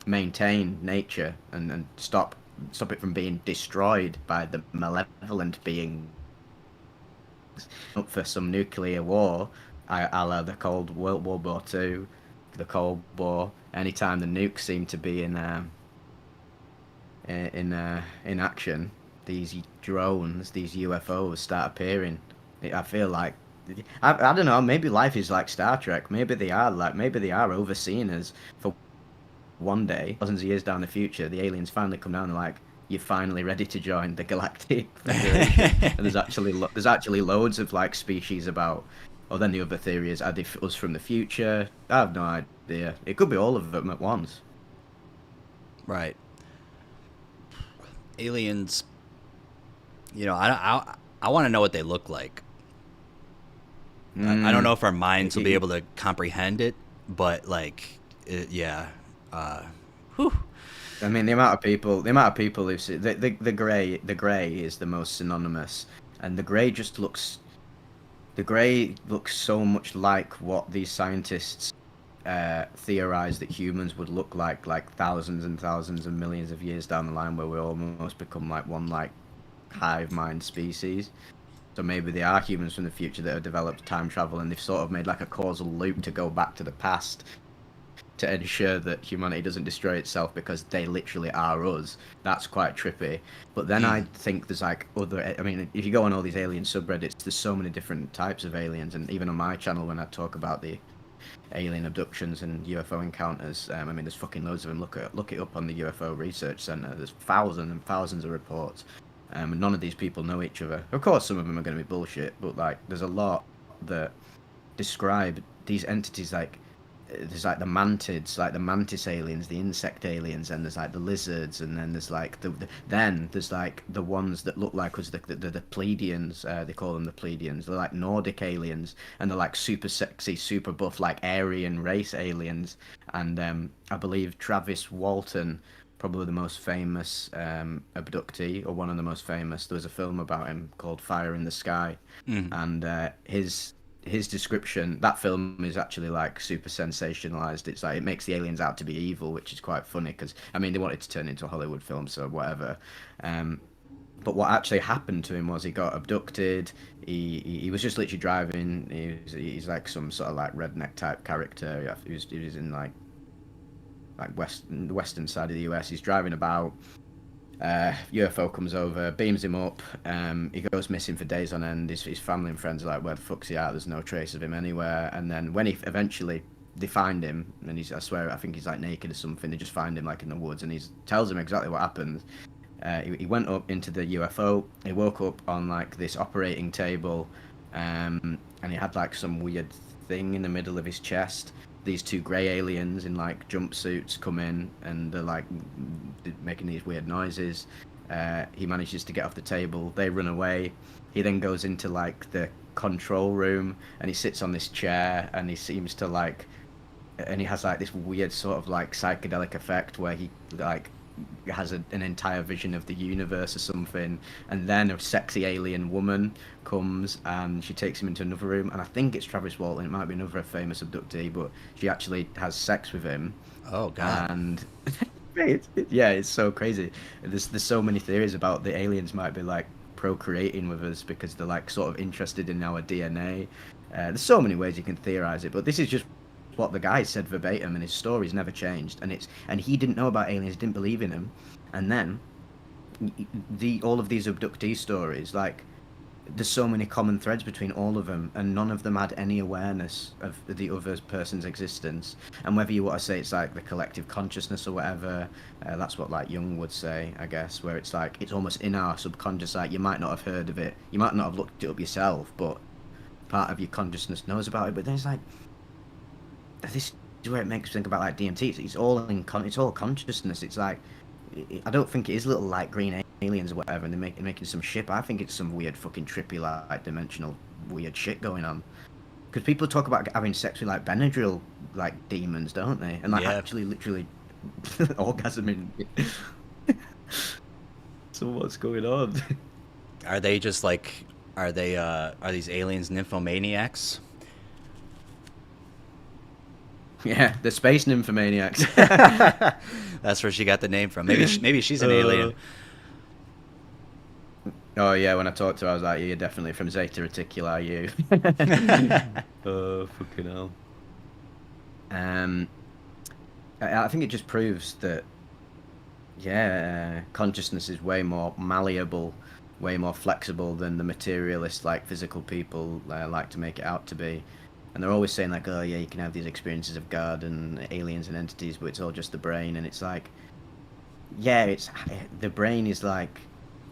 Speaker 2: maintain nature and stop it from being destroyed by the malevolent beings up for some nuclear war, a la the Cold World War Two, the Cold War. Anytime the nukes seem to be in action, these drones, these UFOs start appearing. I feel like I don't know. Maybe life is like Star Trek. Maybe they are overseeing us for one day, thousands of years down the future. The aliens finally come down and like, you're finally ready to join the Galactic Federation. And there's actually loads of like species about. Or then the other theory is, are they us from the future? I have no idea. It could be all of them at once.
Speaker 1: Right. Aliens. You know, I want to know what they look like. I don't know
Speaker 2: Mm.
Speaker 1: if our minds will be
Speaker 2: It,
Speaker 1: able to comprehend it, but like, yeah. Uh, whew.
Speaker 2: I mean, the amount of people who see the grey is the most synonymous, and the grey looks so much like what these scientists theorize that humans would look like thousands and thousands and millions of years down the line, where we almost become like one like hive mind species. So maybe they are humans from the future that have developed time travel, and they've sort of made like a causal loop to go back to the past to ensure that humanity doesn't destroy itself because they literally are us. That's quite trippy. But then I
Speaker 1: Mm.
Speaker 2: think there's like other. I mean, if you go on all these alien subreddits, there's so many different types of aliens, and even on my channel when I talk about the alien abductions and UFO encounters, I mean, there's fucking loads of them. Look it up on the UFO Research Center. There's thousands and thousands of reports. And none of these people know each other. Of course, some of them are going to be bullshit, but like, there's a lot that describe these entities like there's like the mantids, like the mantis aliens, the insect aliens, and there's like the lizards, and then there's like then there's like the ones that look like us, the Pleiadians. They call them the Pleiadians. They're like Nordic aliens, and they're like super sexy, super buff, like Aryan race aliens. And I believe Travis Walton, probably the most famous abductee, or one of the most famous. There was a film about him called Fire in the Sky,
Speaker 1: Mm.
Speaker 2: and his his description, that film is actually like super sensationalized. It's like it makes the aliens out to be evil, which is quite funny because I mean they wanted to turn it into a Hollywood film, so whatever. Um, but what actually happened to him was he got abducted. He was just literally driving. He's like some sort of like redneck type character. Yeah, he was in like the western side of the US. He's driving about. UFO comes over, beams him up. He goes missing for days on end. His family and friends are like, "Where the fuck's he at? There's no trace of him anywhere." And then when he eventually they find him, and I swear, I think he's like naked or something. They just find him like in the woods, and he tells them exactly what happened. He went up into the UFO. He woke up on like this operating table, and he had like some weird thing in the middle of his chest. These two grey aliens in like jumpsuits come in and they're like making these weird noises. He manages to get off the table. They run away. He then goes into like the control room and he sits on this chair and he seems to like, and he has like this weird sort of like psychedelic effect where he like has an entire vision of the universe or something, and then a sexy alien woman comes and she takes him into another room, and I think it's Travis Walton, it might be another famous abductee, but she actually has sex with him.
Speaker 1: Oh god.
Speaker 2: And yeah, it's so crazy. There's so many theories about the aliens might be like procreating with us because they're like sort of interested in our DNA. There's so many ways you can theorize it, but this is just what the guy said verbatim, and his story's never changed. And he didn't know about aliens, didn't believe in them, and then all of these abductee stories, like there's so many common threads between all of them, and none of them had any awareness of the other person's existence. And whether you want to say it's like the collective consciousness or whatever, that's what like Jung would say, I guess, where it's like it's almost in our subconscious. Like you might not have heard of it, you might not have looked it up yourself, but part of your consciousness knows about it. But then it's like, this is where it makes me think about like DMT. It's all it's all consciousness. It's like I don't think it is little like green aliens or whatever, and they're making some shit. I think it's some weird fucking trippy like dimensional weird shit going on. Because people talk about having sex with like Benadryl like demons, don't they? And like actually literally orgasming. So what's going on?
Speaker 1: Are they just like are these aliens nymphomaniacs?
Speaker 2: Yeah, the space nymphomaniacs.
Speaker 1: That's where she got the name from. Maybe she's an alien.
Speaker 2: Oh yeah, when I talked to her, I was like, "You're definitely from Zeta Reticuli, you." Oh fucking hell. I think it just proves that, yeah, consciousness is way more malleable, way more flexible than the materialist, like physical people like to make it out to be. And they're always saying like, oh yeah, you can have these experiences of God and aliens and entities, but it's all just the brain. And it's like, yeah, it's the brain is like,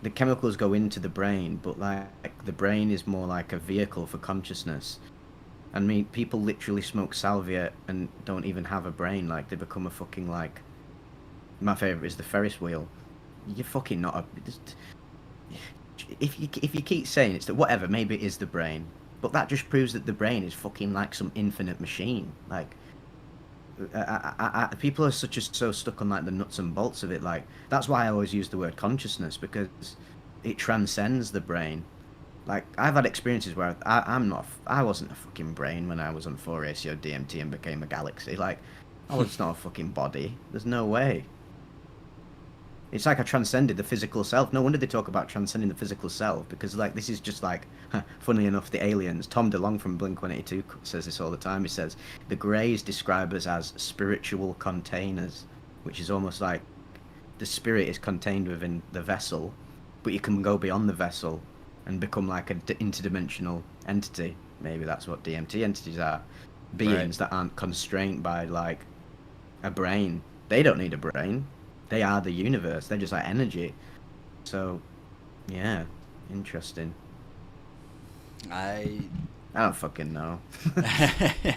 Speaker 2: the chemicals go into the brain, but like the brain is more like a vehicle for consciousness. I mean, people literally smoke salvia and don't even have a brain. Like they become a fucking like. My favorite is the Ferris wheel. You're fucking not a. If you keep saying it's that whatever, maybe it is the brain. But that just proves that the brain is fucking like some infinite machine. Like, people are so stuck on like the nuts and bolts of it. Like, that's why I always use the word consciousness, because it transcends the brain. Like, I've had experiences where I wasn't a fucking brain when I was on 4-ACO DMT and became a galaxy. Like, I was not a fucking body. There's no way. It's like I transcended the physical self. No wonder they talk about transcending the physical self, because like this is just like, funnily enough, the aliens. Tom DeLonge from Blink-182 says this all the time. He says the Greys describe us as spiritual containers, which is almost like the spirit is contained within the vessel, but you can go beyond the vessel and become like an interdimensional entity. Maybe that's what DMT entities are. Beings that aren't constrained by like a brain. They don't need a brain. They are the universe. They're just like energy. So, yeah, interesting. I don't fucking know.
Speaker 1: I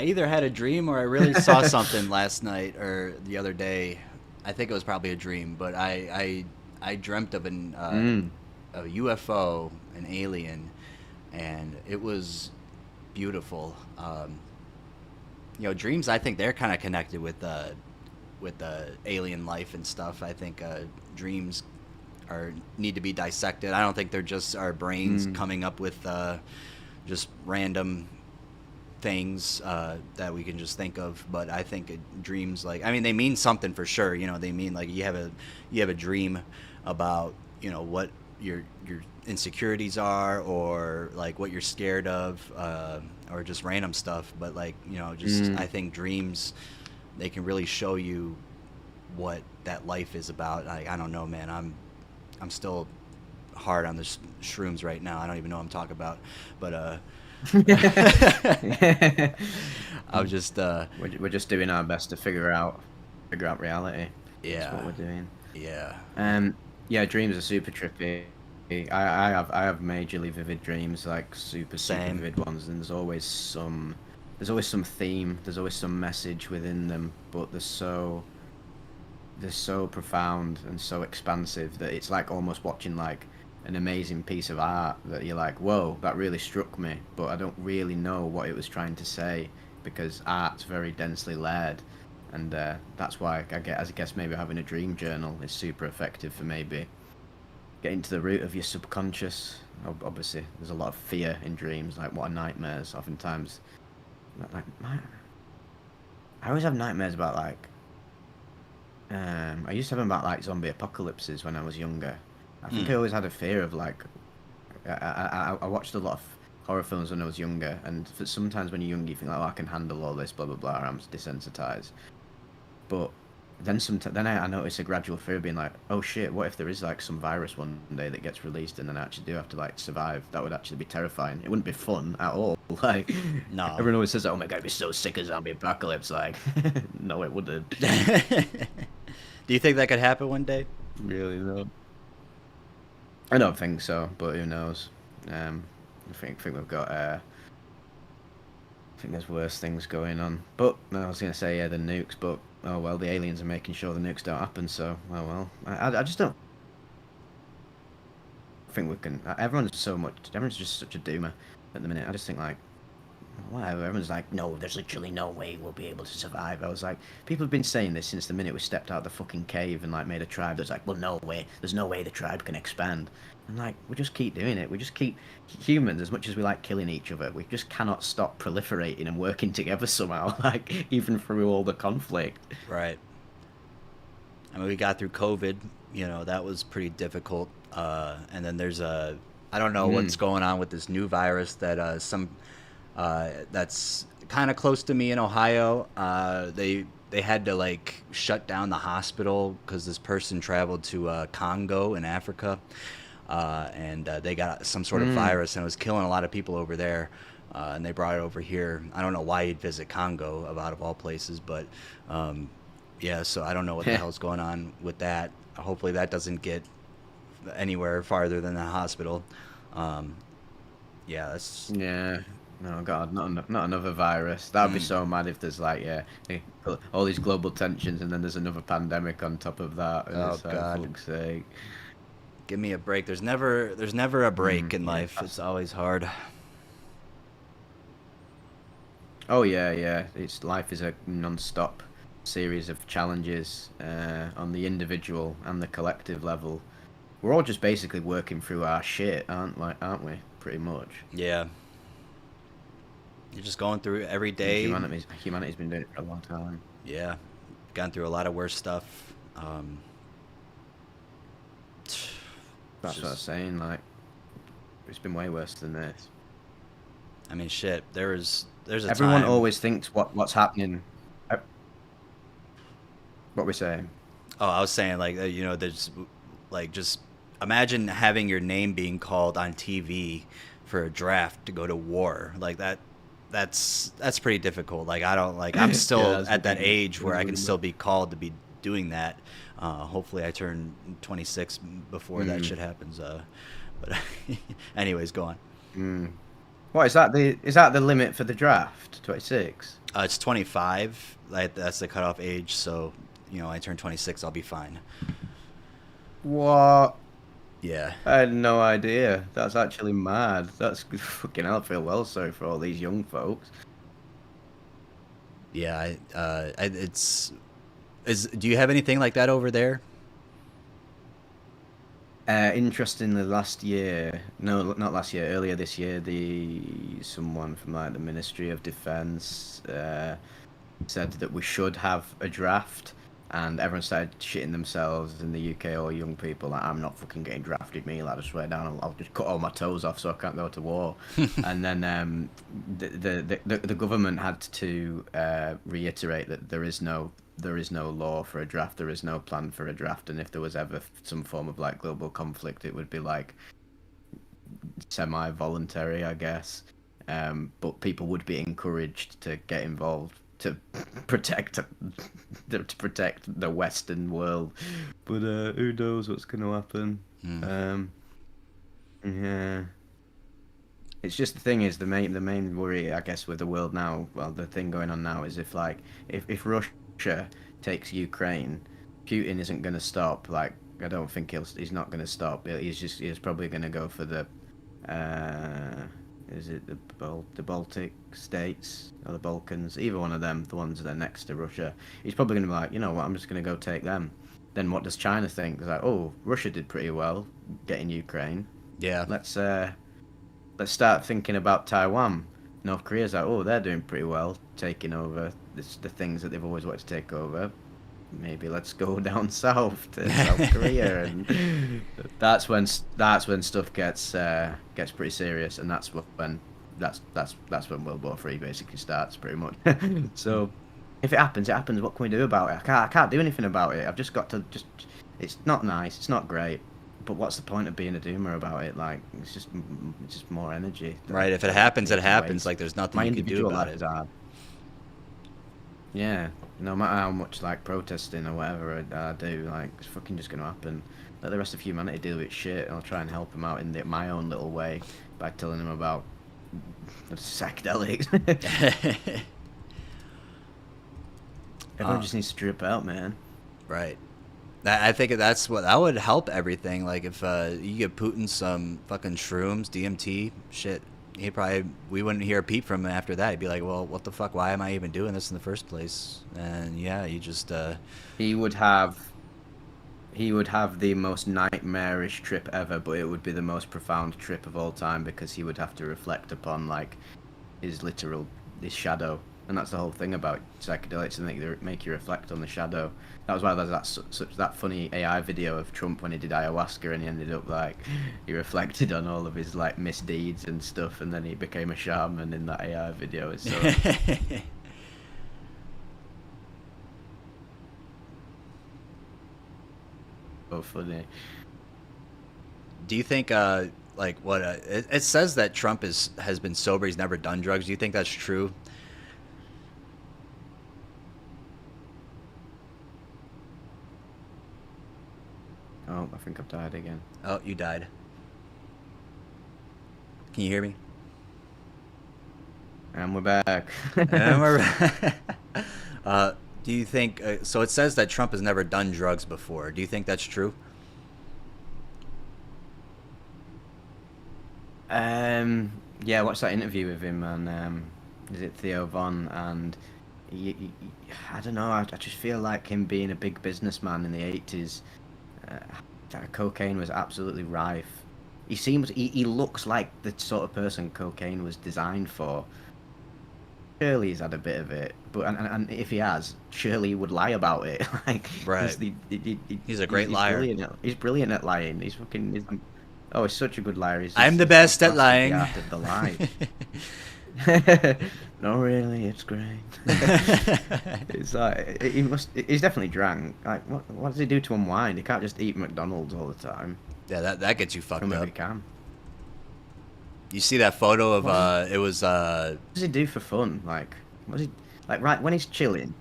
Speaker 1: either had a dream or I really saw something last night or the other day. I think it was probably a dream, but I dreamt of a UFO, an alien, and it was beautiful. Dreams, I think they're kind of connected with the alien life and stuff. I think dreams need to be dissected. I don't think they're just our brains coming up with just random things that we can just think of. But I think dreams, like, I mean, they mean something for sure. You know, they mean like you have a dream about, you know, what your insecurities are, or like what you're scared of, or just random stuff. But like, you know, just
Speaker 2: Mm.
Speaker 1: I think dreams, they can really show you what that life is about. Like, I don't know, man. I'm still hard on the shrooms right now. I don't even know what I'm talking about, but I'm just
Speaker 2: We're just doing our best to figure out reality. That's what
Speaker 1: yeah,
Speaker 2: we're doing.
Speaker 1: yeah,
Speaker 2: Um, yeah, dreams are super trippy. I have majorly vivid dreams, like super
Speaker 1: same.
Speaker 2: vivid ones, and there's always some theme, there's always some message within them, but they're so profound and so expansive that it's like almost watching like an amazing piece of art that you're like, whoa, that really struck me, but I don't really know what it was trying to say because art's very densely layered, and that's why I guess maybe having a dream journal is super effective for maybe getting to the root of your subconscious. Obviously, there's a lot of fear in dreams, like what are nightmares? Oftentimes, I always have nightmares about like I used to have them about like zombie apocalypses when I was younger. I think I
Speaker 1: Mm.
Speaker 2: always had a fear of like I watched a lot of horror films when I was younger, and sometimes when you're young you think like, oh, I can handle all this, blah blah blah. I'm desensitized, but then I noticed a gradual fear of being like, oh shit, what if there is like some virus one day that gets released and then I actually do have to like survive? That would actually be terrifying. It wouldn't be fun at all. Like
Speaker 1: No.
Speaker 2: everyone always says, oh my god, it'd be so sick of zombie apocalypse. Like no, it wouldn't.
Speaker 1: Do you think that could happen one day?
Speaker 2: Really though. I don't think so, but who knows? I think we've got. I think there's worse things going on. But no, I was gonna say yeah, the nukes. But oh well, the aliens are making sure the nukes don't happen. So oh well. I just don't think we can. Everyone's so much. Everyone's just such a doomer at the minute. I just think like whatever. Everyone's like, no, there's literally no way we'll be able to survive. I was like, people have been saying this since the minute we stepped out of the fucking cave and like made a tribe. That's like, well, no way. There's no way the tribe can expand. And like, we just keep doing it. We just keep humans, as much as we like killing each other, we just cannot stop proliferating and working together somehow. Like, even through all the conflict.
Speaker 1: Right. I mean, we got through COVID. You know, that was pretty difficult. And then there's I don't know what's
Speaker 2: Mm.
Speaker 1: going on with this new virus that that's kind of close to me in Ohio. They had to like shut down the hospital because this person traveled to Congo in Africa, and they got some sort of
Speaker 2: Mm.
Speaker 1: virus and it was killing a lot of people over there. And they brought it over here. I don't know why you'd visit Congo, of out of all places, but um, yeah. So I don't know what the hell's going on with that. Hopefully that doesn't get anywhere farther than the hospital. Um, yeah, that's.
Speaker 2: Yeah. No, God, not another virus. That would be
Speaker 1: Mm.
Speaker 2: so mad if there's like, yeah, all these global tensions and then there's another pandemic on top of that.
Speaker 1: Oh
Speaker 2: It's like,
Speaker 1: God,
Speaker 2: fuck's sake.
Speaker 1: give me a break. There's never a break
Speaker 2: Mm,
Speaker 1: in
Speaker 2: yeah.
Speaker 1: life. It's always hard.
Speaker 2: Oh yeah, yeah. It's life is a non-stop series of challenges on the individual and the collective level. We're all just basically working through our shit, aren't we? Pretty much.
Speaker 1: Yeah, you're just going through it every
Speaker 2: And
Speaker 1: day.
Speaker 2: humanity's been doing it for a long time.
Speaker 1: Yeah, gone through a lot of worse stuff. It's
Speaker 2: That's what I was
Speaker 1: just,
Speaker 2: saying. Like, it's been way worse than this.
Speaker 1: I mean, shit. There's a
Speaker 2: Everyone
Speaker 1: time.
Speaker 2: always thinks what's happening. uh, What we're saying.
Speaker 1: Oh, I was saying like you know, there's like just imagine having your name being called on TV for a draft to go to war like that. That's pretty difficult. Like I don't like I'm
Speaker 2: Yeah,
Speaker 1: still
Speaker 2: that's
Speaker 1: at that
Speaker 2: ridiculous.
Speaker 1: age where I can still be called to be doing that. Hopefully, I turn 26 before that
Speaker 2: Mm,
Speaker 1: shit happens. But anyways, go on.
Speaker 2: mm. What is that the limit for the draft? 26.
Speaker 1: It's 25. Like, that's the cutoff age. So you know, I turn 26, I'll be fine.
Speaker 2: What?
Speaker 1: Yeah.
Speaker 2: I had no idea. That's actually mad. That's fucking hell. I feel well sorry for all these young folks.
Speaker 1: Yeah. It's. Do you have anything like that over there?
Speaker 2: Interestingly, last year, no, not last year, earlier this year, someone from like the Ministry of Defence said that we should have a draft, and everyone started shitting themselves in the UK. All young people, like, I'm not fucking getting drafted, me lad. I swear down, I'll just cut all my toes off so I can't go to war. And then the government had to reiterate that there is no law for a draft, there is no plan for a draft, and if there was ever some form of like global conflict, it would be like semi-voluntary, I guess. But people would be encouraged to get involved to protect the Western world. But who knows what's going to happen? Yeah. It's just the thing is the main worry, I guess, with the world now. Well, the thing going on now is if Russia takes Ukraine, Putin isn't going to stop. Like, I don't think he's not going to stop. He's probably going to go for the is it the Baltic states or the Balkans? Either one of them, the ones that are next to Russia. He's probably going to be like, you know what, I'm just going to go take them. Then what does China think? It's like, oh, Russia did pretty well getting Ukraine.
Speaker 1: Yeah.
Speaker 2: Let's start thinking about Taiwan. North Korea's like, oh, they're doing pretty well taking over the things that they've always wanted to take over. Maybe let's go down south to South Korea, and that's when stuff gets pretty serious, and that's when World War III basically starts, pretty much. So, if it happens, it happens. What can we do about it? I can't do anything about it. I've just got to It's not nice. It's not great. But what's the point of being a doomer about it? Like, it's just more energy.
Speaker 1: Right. If it happens, it happens. Like, there's nothing you can do about it.
Speaker 2: Yeah. No matter how much like protesting or whatever I do, like, it's fucking just gonna happen. Let the rest of humanity deal with shit. I'll try and help them out in my own little way by telling them about the psychedelics. Everyone just needs to drip out, man.
Speaker 1: Right. I think that would help everything. Like, if you give Putin some fucking shrooms, DMT, shit, we wouldn't hear a peep from him after that. He'd be like, well, what the fuck? Why am I even doing this in the first place? And yeah, you just
Speaker 2: he would have the most nightmarish trip ever, but it would be the most profound trip of all time, because he would have to reflect upon like his shadow. And that's the whole thing about psychedelics, and make you reflect on the shadow. That was why there's that funny AI video of Trump when he did ayahuasca, and he ended up like, he reflected on all of his like misdeeds and stuff, and then he became a shaman in that AI video. It's so funny.
Speaker 1: Do you think like what it says that Trump has been sober, he's never done drugs? Do you think that's true?
Speaker 2: Oh, I think I've died again.
Speaker 1: Oh, you died. Can you hear me?
Speaker 2: And we're back.
Speaker 1: And we're back. Do you think... so it says that Trump has never done drugs before. Do you think that's true?
Speaker 2: Yeah, I watched that interview with him, and is it Theo Von? And I don't know, I just feel like him being a big businessman in the 80s... cocaine was absolutely rife. He looks like the sort of person cocaine was designed for. Surely he's had a bit of it, but and if he has, surely he would lie about it. Like,
Speaker 1: right. He's a great liar.
Speaker 2: He's brilliant at lying. He's such a good liar.
Speaker 1: I'm the best at lying.
Speaker 2: The art of the lie. No, really, it's great. It's like he's definitely drank. Like, what does he do to unwind? He can't just eat McDonald's all the time.
Speaker 1: Yeah, that gets you fucked up.
Speaker 2: He can.
Speaker 1: You see that photo of it was
Speaker 2: what does he do for fun? Like, what does he like right when he's chilling?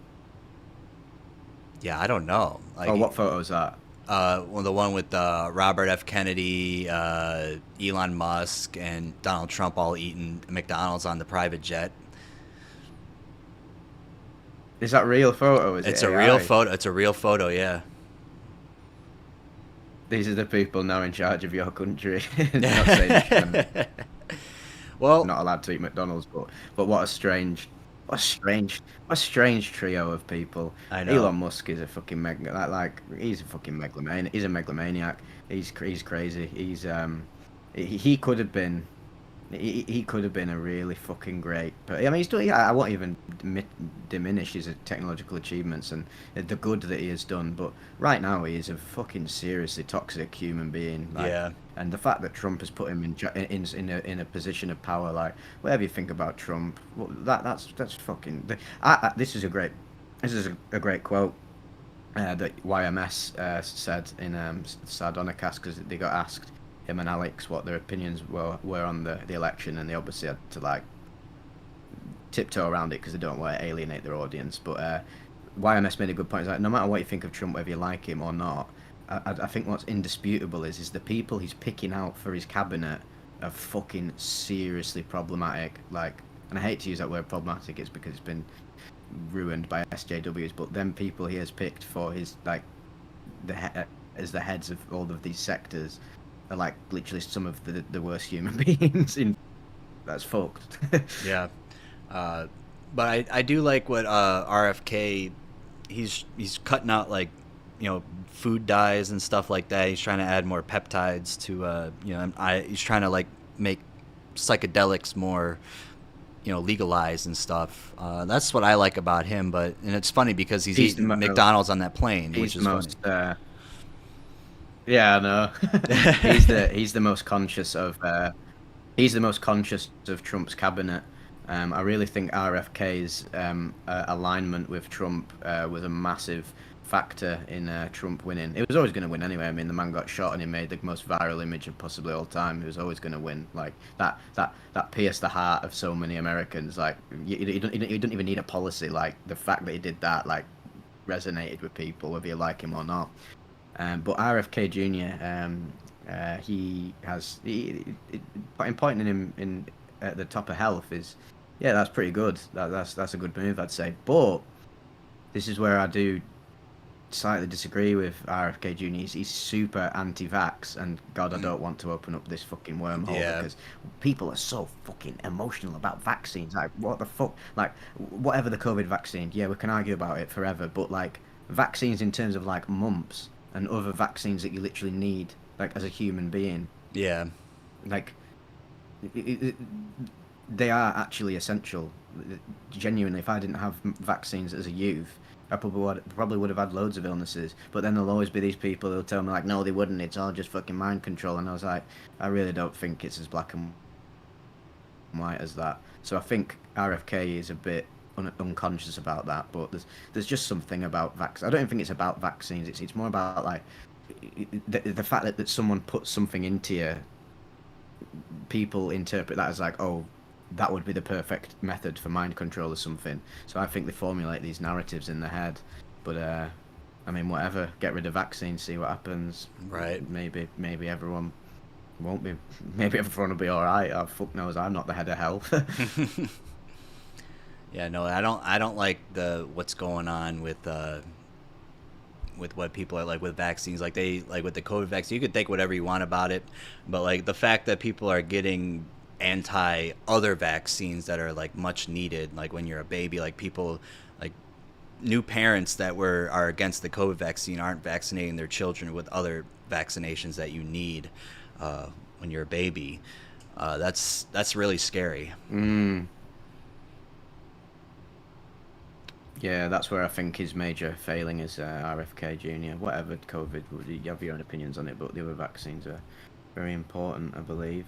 Speaker 1: Yeah, I don't know. Like,
Speaker 2: what photo is that?
Speaker 1: Well, the one with Robert F. Kennedy, Elon Musk, and Donald Trump all eating McDonald's on the private jet.
Speaker 2: Is that a real photo?
Speaker 1: It's a real photo. It's a real photo, yeah.
Speaker 2: These are the people now in charge of your country. Not saying well, not allowed to eat McDonald's, but what a strange what a strange trio of people.
Speaker 1: I know.
Speaker 2: Elon Musk is a fucking he's a fucking megalomaniac. He's a megalomaniac. He's crazy. He could have been. He could have been a really fucking great, but I mean, he's doing. I won't even diminish his technological achievements and the good that he has done. But right now, he is a fucking seriously toxic human being. Like,
Speaker 1: Yeah.
Speaker 2: and the fact that Trump has put him in a position of power, like whatever you think about Trump, well, that's fucking. This is a great quote that YMS said in Sardonicast, because they got asked, him and Alex, what their opinions were on the election, and they obviously had to like tiptoe around it because they don't want to alienate their audience. But YMS made a good point. It's like, no matter what you think of Trump, whether you like him or not, I think what's indisputable is the people he's picking out for his cabinet are fucking seriously problematic. Like, and I hate to use that word problematic, it's because it's been ruined by SJWs, but them people he has picked for his like as the heads of all of these sectors are like literally some of the worst human beings in. That's fucked.
Speaker 1: Yeah. But I do like what RFK, he's cutting out, like, food dyes and stuff like that. He's trying to add more peptides to he's trying to like make psychedelics more legalized and stuff. That's what I like about him. And it's funny because he's eating McDonald's on that plane, which is
Speaker 2: most
Speaker 1: funny.
Speaker 2: yeah, no. he's the most conscious of Trump's cabinet. I really think RFK's alignment with Trump was a massive factor in Trump winning. It was always going to win anyway. I mean, the man got shot and he made the most viral image of possibly all time. He was always going to win. Like that pierced the heart of so many Americans. Like you don't even need a policy. Like the fact that he did that like resonated with people, whether you like him or not. But RFK Jr. Pointing him in at the top of health is, yeah, that's pretty good. That's a good move, I'd say. But this is where I do slightly disagree with RFK Jr. He's super anti-vax, and God, I don't want to open up this fucking wormhole because people are so fucking emotional about vaccines. Like, what the fuck? Like, whatever the COVID vaccine, yeah, we can argue about it forever, but like vaccines in terms of like mumps and other vaccines that you literally need, like as a human being.
Speaker 1: Yeah.
Speaker 2: Like, they are actually essential. Genuinely, if I didn't have vaccines as a youth, I probably would have had loads of illnesses. But then there'll always be these people who'll tell me like, no, they wouldn't. It's all just fucking mind control. And I was like, I really don't think it's as black and white as that. So I think RFK is a bit unconscious about that. But there's just something about vaccines. I don't even think it's about vaccines. It's more about like the fact that someone puts something into you. People interpret that as like, oh, that would be the perfect method for mind control or something. So I think they formulate these narratives in their head. But I mean, whatever. Get rid of vaccines, see what happens.
Speaker 1: Right.
Speaker 2: Maybe everyone won't be. Maybe everyone will be all right. Oh, fuck knows. I'm not the head of health.
Speaker 1: Yeah, no, I don't like what's going on with what people are like with vaccines. Like with the COVID vaccine, you could think whatever you want about it, but like the fact that people are getting anti other vaccines that are like much needed, like when you're a baby, like people like new parents that are against the COVID vaccine aren't vaccinating their children with other vaccinations that you need when you're a baby. That's really scary.
Speaker 2: Yeah, that's where I think his major failing is RFK Jr. Whatever COVID, you have your own opinions on it, but the other vaccines are very important, I believe.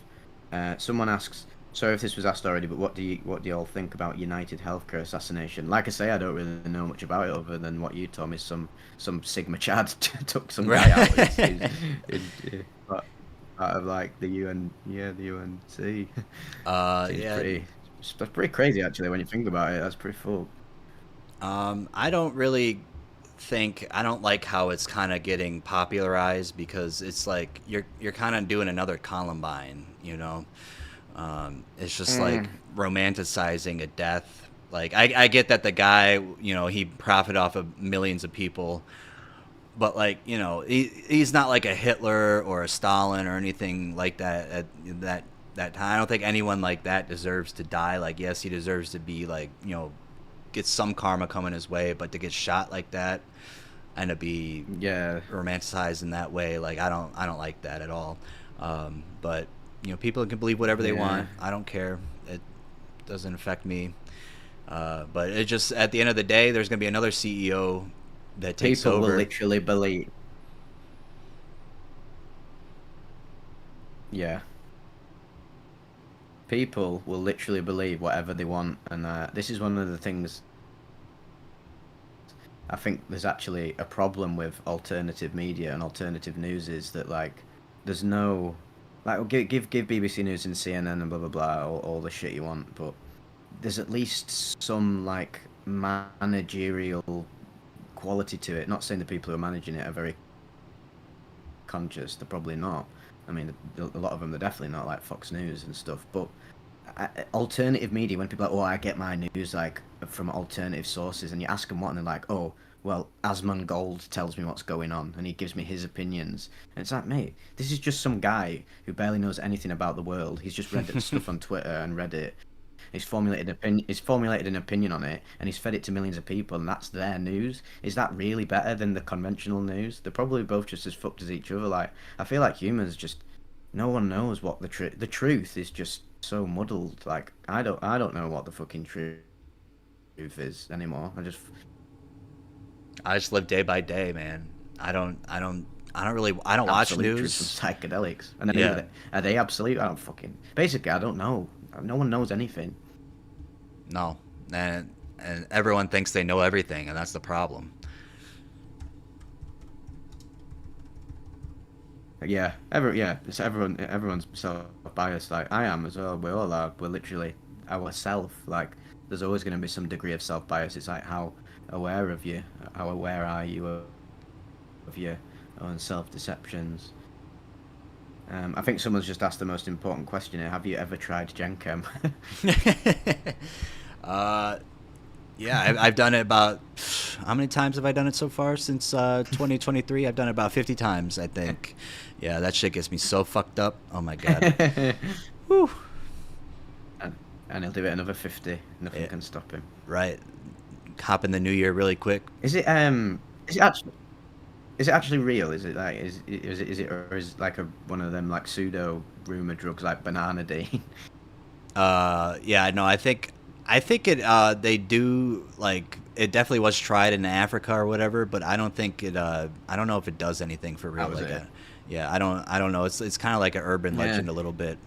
Speaker 2: Someone asks, sorry if this was asked already, but what do you all think about United Healthcare assassination? Like I say, I don't really know much about it other than what you told me. Some Sigma Chad took some guy out out of like the UNC.
Speaker 1: Yeah,
Speaker 2: That's pretty crazy actually when you think about it. That's pretty full.
Speaker 1: I don't like how it's kind of getting popularized, because it's like you're kind of doing another Columbine, it's just like romanticizing a death. Like I get that the guy, he profited off of millions of people, but like, he's not like a Hitler or a Stalin or anything like that at that time. I don't think anyone like that deserves to die. Like, yes, he deserves to be like, get some karma coming his way, but to get shot like that and to be
Speaker 2: Yeah.
Speaker 1: romanticized in that way, like I don't like that at all. But people can believe whatever they
Speaker 2: Yeah.
Speaker 1: want. I don't care. It doesn't affect me. But it just at the end of the day, there's gonna be another CEO that takes
Speaker 2: People will
Speaker 1: over.
Speaker 2: literally believe. Yeah. People will literally believe whatever they want, and this is one of the things I think there's actually a problem with alternative media and alternative news is that like there's no like give BBC News and CNN and blah blah blah all the shit you want, but there's at least some like managerial quality to it. Not saying the people who are managing it are very conscious, they're probably not. I mean, a lot of them, they're definitely not, like Fox News and stuff. But alternative media, when people are like, oh, I get my news like from alternative sources, and you ask them what, and they're like, oh, well, Asmongold tells me what's going on, and he gives me his opinions. And it's like, mate, this is just some guy who barely knows anything about the world. He's just read stuff on Twitter and Reddit. He's formulated an opinion. He's formulated an opinion on it, and he's fed it to millions of people, and that's their news. Is that really better than the conventional news? They're probably both just as fucked as each other. Like, I feel like humans just no one knows what the truth is. Just so muddled. Like, I don't know what the fucking truth is anymore.
Speaker 1: I just live day by day, man. I don't watch
Speaker 2: Absolute truth
Speaker 1: news.
Speaker 2: from psychedelics, and then
Speaker 1: Yeah.
Speaker 2: are they absolute? I don't fucking. Basically, I don't know. No one knows anything.
Speaker 1: No. And everyone thinks they know everything, and that's the problem.
Speaker 2: Yeah, it's everyone's self-biased. Like I am as well. We all are. We're literally ourself. Like there's always going to be some degree of self-bias. It's like how aware are you of your own self-deceptions? I think someone's just asked the most important question here. Have you ever tried Genchem?
Speaker 1: uh, yeah, I've done it about how many times have I done it so far since 2023? I've done it about 50 times, I think. Yeah, that shit gets me so fucked up. Oh my god. Whew.
Speaker 2: And he'll do it another 50. Nothing can stop him.
Speaker 1: Right. Hop in the new year really quick.
Speaker 2: Is it is it actually is it actually real? Is it like is it or is it like one of them like pseudo rumor drugs like bananidine?
Speaker 1: Yeah, no, I think it they do like it definitely was tried in Africa or whatever, but I don't think it I don't know if it does anything for real
Speaker 2: That was
Speaker 1: like
Speaker 2: it.
Speaker 1: yeah, I don't know. It's kind of like an urban
Speaker 2: Yeah.
Speaker 1: legend a little bit.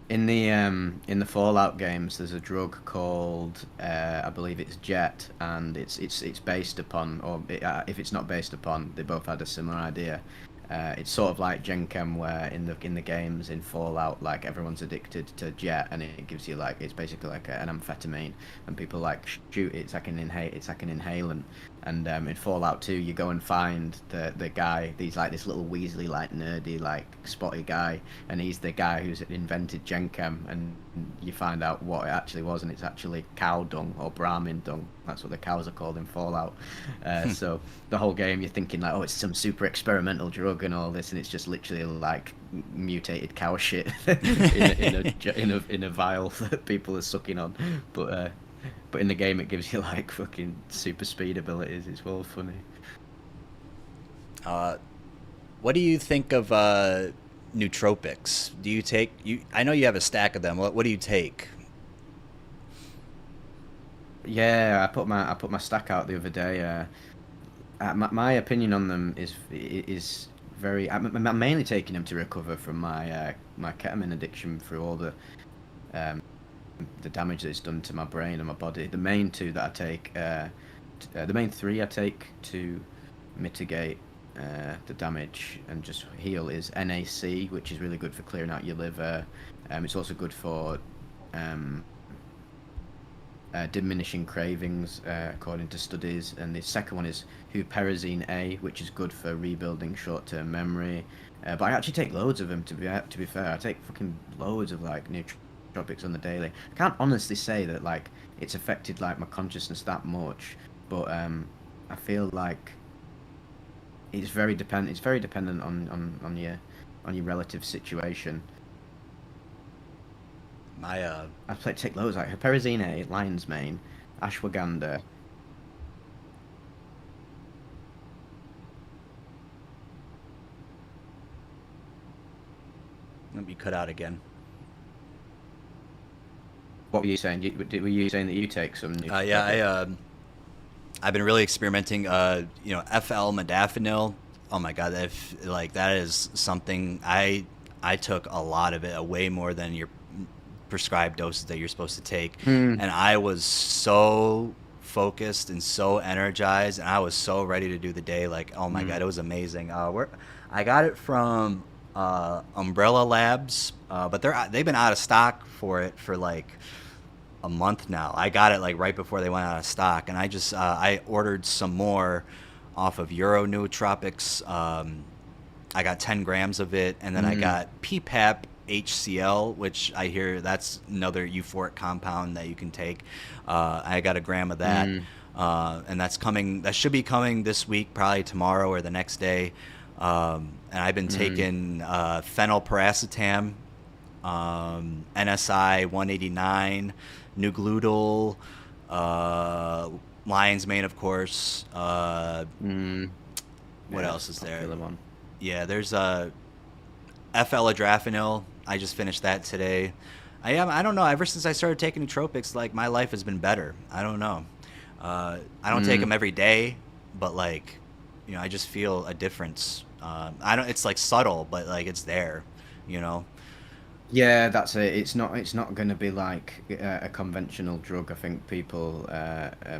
Speaker 2: In the Fallout games, there's a drug called I believe it's Jet, and it's based upon, or if it's not based upon, they both had a similar idea. It's sort of like Genchem, where in the games in Fallout, like everyone's addicted to Jet, and it gives you like it's basically like an amphetamine, and people like shoot it. It's like an inhalant. And in Fallout 2, you go and find the guy. He's like this little Weasley, like nerdy, like spotty guy, and he's the guy who's invented Genchem. And you find out what it actually was, and it's actually cow dung or Brahmin dung. That's what the cows are called in Fallout. So the whole game, you're thinking like, oh, it's some super experimental drug and all this, and it's just literally like mutated cow shit in a vial that people are sucking on. But in the game, it gives you like fucking super speed abilities. It's all funny.
Speaker 1: Uh, what do you think of nootropics? Do you take you? I know you have a stack of them. What do you take?
Speaker 2: Yeah, I put my stack out the other day. My opinion on them is very. I'm mainly taking them to recover from my ketamine addiction through all the damage that it's done to my brain and my body. The main two that I take, the main three I take to mitigate the damage and just heal is NAC, which is really good for clearing out your liver. It's also good for diminishing cravings, according to studies. And the second one is huperazine A, which is good for rebuilding short-term memory. But I actually take loads of them. To be fair, I take fucking loads of like nootropics on the daily. I can't honestly say that like it's affected like my consciousness that much, but I feel like it's very dependent. It's very dependent on your relative situation.
Speaker 1: My
Speaker 2: I'd take loads like Hyperazine, lion's mane, ashwagandha.
Speaker 1: Let me cut out again.
Speaker 2: What were you saying? Were you saying that you take some
Speaker 1: Yeah,
Speaker 2: nootropics?
Speaker 1: I've been really experimenting. FL modafinil. Oh my god, that is something I took a lot of it, way more than your prescribed doses that you're supposed to take,
Speaker 2: Mm,
Speaker 1: and I was so focused and so energized, and I was so ready to do the day. Like, oh my god,
Speaker 2: mm,
Speaker 1: it was amazing. I got it from Umbrella Labs, but they've been out of stock for it for like a month now. I got it like right before they went out of stock, and I ordered some more off of Euro Nootropics. I got 10 grams of it, and then I
Speaker 2: mm,
Speaker 1: got PPAP HCl, which I hear that's another euphoric compound that you can take. I got a gram of that,
Speaker 2: mm,
Speaker 1: and that's coming. That should be coming this week, probably tomorrow or the next day. And I've been
Speaker 2: mm.
Speaker 1: taking phenylparacetam, NSI 189, Nugludol, uh, Lion's Mane, of course.
Speaker 2: Mm.
Speaker 1: What
Speaker 2: Yeah,
Speaker 1: else is there?
Speaker 2: popular one.
Speaker 1: Yeah, there's F-Eladrafinil. I just finished that today. I don't know. Ever since I started taking nootropics, like my life has been better. I don't know. I don't take
Speaker 2: Mm.
Speaker 1: them every day, but like, I just feel a difference. I don't. It's like subtle, but like it's there. You know.
Speaker 2: Yeah, that's it. It's not going to be like a conventional drug. I think people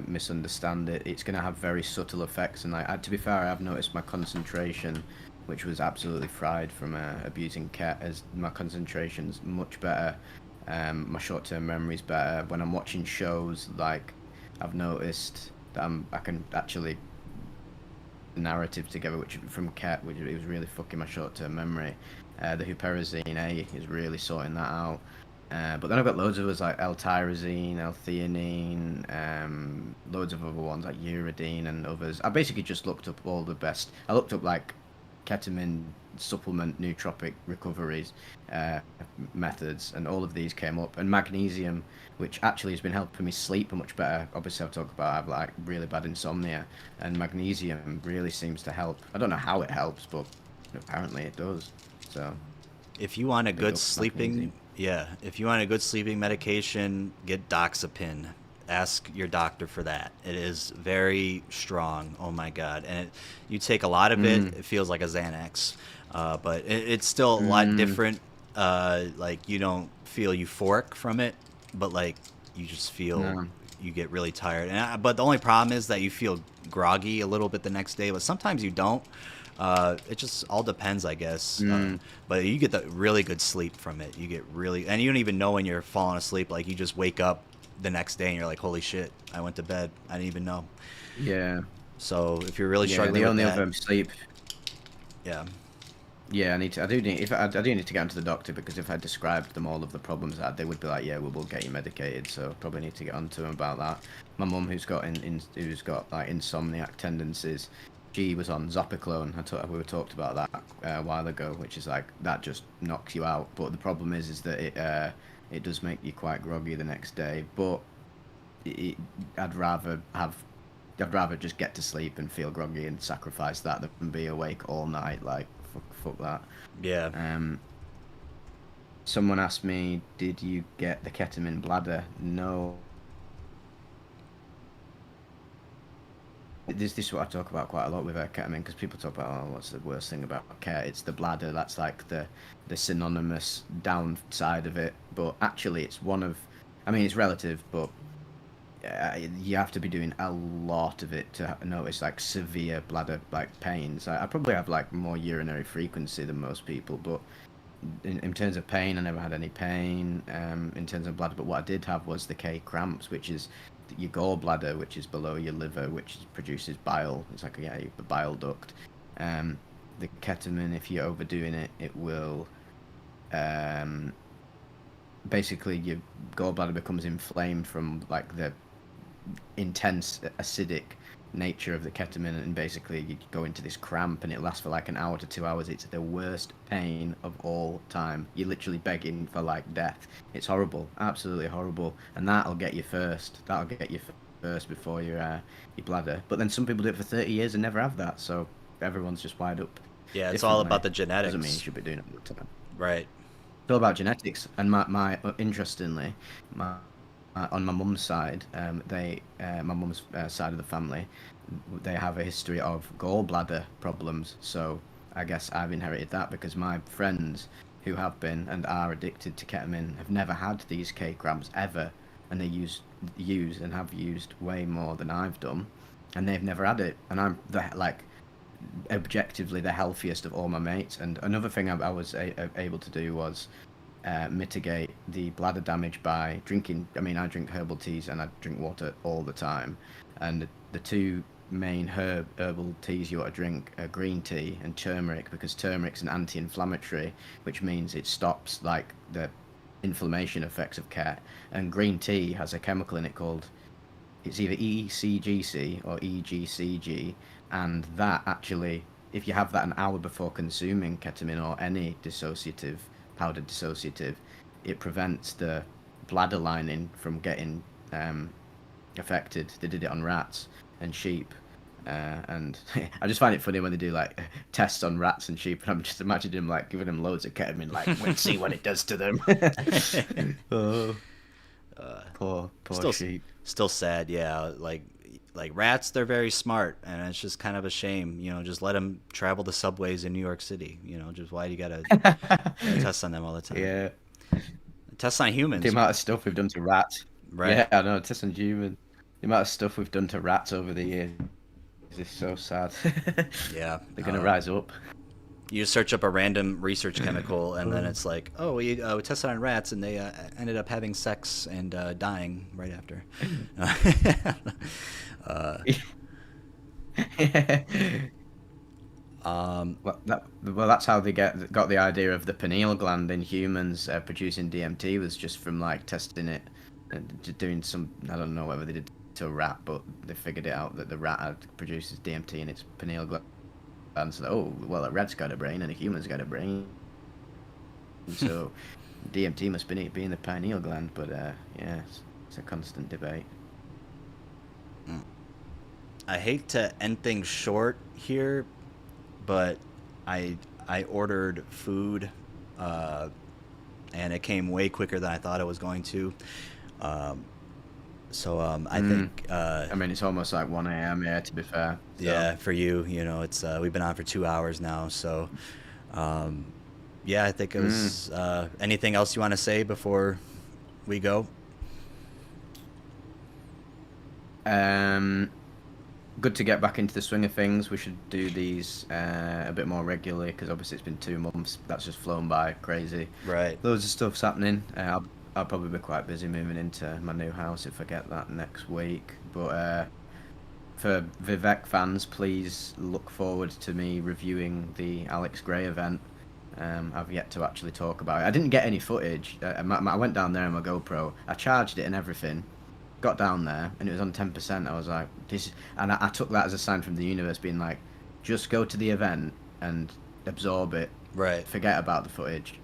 Speaker 2: misunderstand it. It's going to have very subtle effects, and to be fair, I've noticed my concentration, which was absolutely fried from abusing ket, as my concentration's much better. My short-term memory's better. When I'm watching shows, like I've noticed that I can actually narrative together, which from ket, which it was really fucking my short-term memory. The huperazine A is really sorting that out. But then I've got loads of others like L-tyrosine, L-theanine, loads of other ones like Uridine and others. I basically just looked up all the best. I looked up like ketamine supplement nootropic recoveries methods, and all of these came up. And magnesium, which actually has been helping me sleep much better. Obviously, I've talked about I have like really bad insomnia, and magnesium really seems to help. I don't know how it helps, but apparently it does. So
Speaker 1: If you want a
Speaker 2: big
Speaker 1: good
Speaker 2: up
Speaker 1: sleeping,
Speaker 2: magnesium.
Speaker 1: yeah, if you want a good sleeping medication, get Doxepin. Ask your doctor for that. It is very strong. Oh my god! And you take a lot of it,
Speaker 2: Mm,
Speaker 1: it feels like a Xanax, but it's still a lot
Speaker 2: mm,
Speaker 1: different. Like you don't feel euphoric from it, but like you just feel
Speaker 2: no.
Speaker 1: you get really tired. But the only problem is that you feel groggy a little bit the next day, but sometimes you don't. It just all depends, I guess.
Speaker 2: Mm,
Speaker 1: But you get the really good sleep from it. You get really, and you don't even know when you're falling asleep. Like you just wake up the next day and you're like, holy shit, I went to bed. I didn't even know.
Speaker 2: yeah.
Speaker 1: So if you're really
Speaker 2: Yeah.
Speaker 1: struggling
Speaker 2: The
Speaker 1: with
Speaker 2: only
Speaker 1: that,
Speaker 2: other sleep.
Speaker 1: yeah,
Speaker 2: Yeah, I need to. I do need. If I do need to get onto the doctor, because if I described them all of the problems I had, they would be like, "Yeah, we'll get you medicated." So probably need to get onto them about that. My mum, who's got like insomniac tendencies, she was on Zopiclone. We were talked about that a while ago, which is like that just knocks you out. But the problem is that it does make you quite groggy the next day. But it, I'd rather have. I'd rather just get to sleep and feel groggy and sacrifice that than be awake all night. Like fuck that.
Speaker 1: yeah.
Speaker 2: Um, Someone asked me, "Did you get the ketamine bladder?" No. This is what I talk about quite a lot with ketamine, because people talk about, oh, what's the worst thing about ket? It's the bladder. That's like the synonymous downside of it. But actually, it's one of, I mean, it's relative, but you have to be doing a lot of it to notice like severe bladder like pains. I probably have like more urinary frequency than most people, but in terms of pain, I never had any pain in terms of bladder. But what I did have was the K cramps, which is your gallbladder, which is below your liver, which produces bile. It's like a bile duct. The ketamine, if you're overdoing it, it will um, basically your gallbladder becomes inflamed from like the intense acidic nature of the ketamine, and basically you go into this cramp and it lasts for like an hour to 2 hours. It's the worst pain of all time. You're literally begging for like death. It's horrible, absolutely horrible, and that'll get you first. That'll get you first before your bladder. But then some people do it for 30 years and never have that, so everyone's just wired up
Speaker 1: Yeah, it's all
Speaker 2: differently.
Speaker 1: about the
Speaker 2: Doesn't mean you
Speaker 1: genetics.
Speaker 2: should be doing it all the time.
Speaker 1: Right.
Speaker 2: It's all about genetics. And my interestingly, my on my mum's side, my mum's side of the family, they have a history of gallbladder problems. So I guess I've inherited that because my friends who have been and are addicted to ketamine have never had these K cramps ever, and they use and have used way more than I've done, and they've never had it. And I'm like objectively the healthiest of all my mates. And another thing I was able to do was mitigate the bladder damage by drinking. I mean, I drink herbal teas and I drink water all the time, and the two main herbal teas you ought to drink are green tea and turmeric, because turmeric's an anti-inflammatory, which means it stops like the inflammation effects of cat. And green tea has a chemical in it called, it's either ECGC or EGCG, and that actually, if you have that an hour before consuming ketamine or any dissociative, powdered dissociative, it prevents the bladder lining from getting affected. They did it on rats and sheep, and I just find it funny when they do like tests on rats and sheep, and I'm just imagining them like giving them loads of ketamine, like let's see what it does to them. Oh, poor
Speaker 1: Still,
Speaker 2: sheep.
Speaker 1: still sad. Yeah, like rats, they're very smart, and it's just kind of a shame. Just let them travel the subways in New York City. Just why do you gotta test on them all the time?
Speaker 2: Yeah,
Speaker 1: Test on humans,
Speaker 2: the amount of stuff we've done to rats.
Speaker 1: right?
Speaker 2: Yeah, I know, test on human. The amount of stuff we've done to rats over the years is so sad.
Speaker 1: Yeah,
Speaker 2: They're gonna rise up.
Speaker 1: you search up a random research chemical, and then it's like, oh, we tested on rats, and they ended up having sex and dying right after.
Speaker 2: Well, that's how they got the idea of the pineal gland in humans producing DMT, was just from like testing it and doing some, I don't know whether they did to a rat, but they figured it out that the rat produces DMT in its pineal gland. And so, oh, well, a rat's got a brain and a human's got a brain, so DMT must be in the pineal gland. But yeah, it's a constant debate.
Speaker 1: I hate to end things short here, but I ordered food, and it came way quicker than I thought it was going to. I think.
Speaker 2: I mean, it's almost like 1 a.m. here, to be fair. So.
Speaker 1: Yeah, for you, it's we've been on for 2 hours now, so yeah, I think it was. Anything else you want to say before we go?
Speaker 2: Good to get back into the swing of things. We should do these a bit more regularly, because obviously it's been 2 months. That's just flown by crazy.
Speaker 1: Right.
Speaker 2: Loads of stuff's happening. I'll probably be quite busy moving into my new house if I get that next week. But for Vivek fans, please look forward to me reviewing the Alex Gray event. I've yet to actually talk about it. I didn't get any footage. I went down there on my GoPro. I charged it and everything. Got down there and it was on 10%. I was like, and I took that as a sign from the universe being like, just go to the event and absorb it.
Speaker 1: Right.
Speaker 2: Forget about the footage.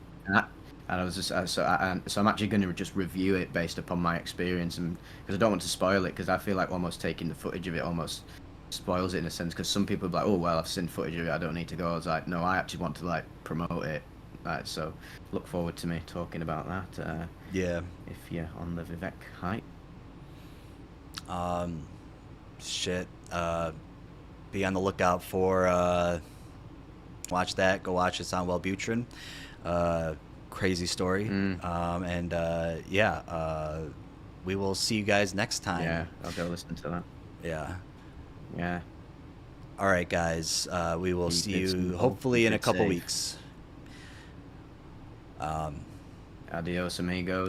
Speaker 2: And I was just so I'm actually going to just review it based upon my experience, and because I don't want to spoil it, because I feel like almost taking the footage of it almost spoils it in a sense, because some people are like, oh well, I've seen footage of it, I don't need to go. I was like, no, I actually want to like promote it, so look forward to me talking about that.
Speaker 1: Yeah.
Speaker 2: If you're on the Vivek hype.
Speaker 1: Shit. Be on the lookout for watch that. Go watch it. It's on Wellbutrin. Crazy story. We will see you guys next time.
Speaker 2: Yeah, I'll go listen to that.
Speaker 1: Yeah. All right, guys. We will see you hopefully in a couple weeks.
Speaker 2: Adios, amigos.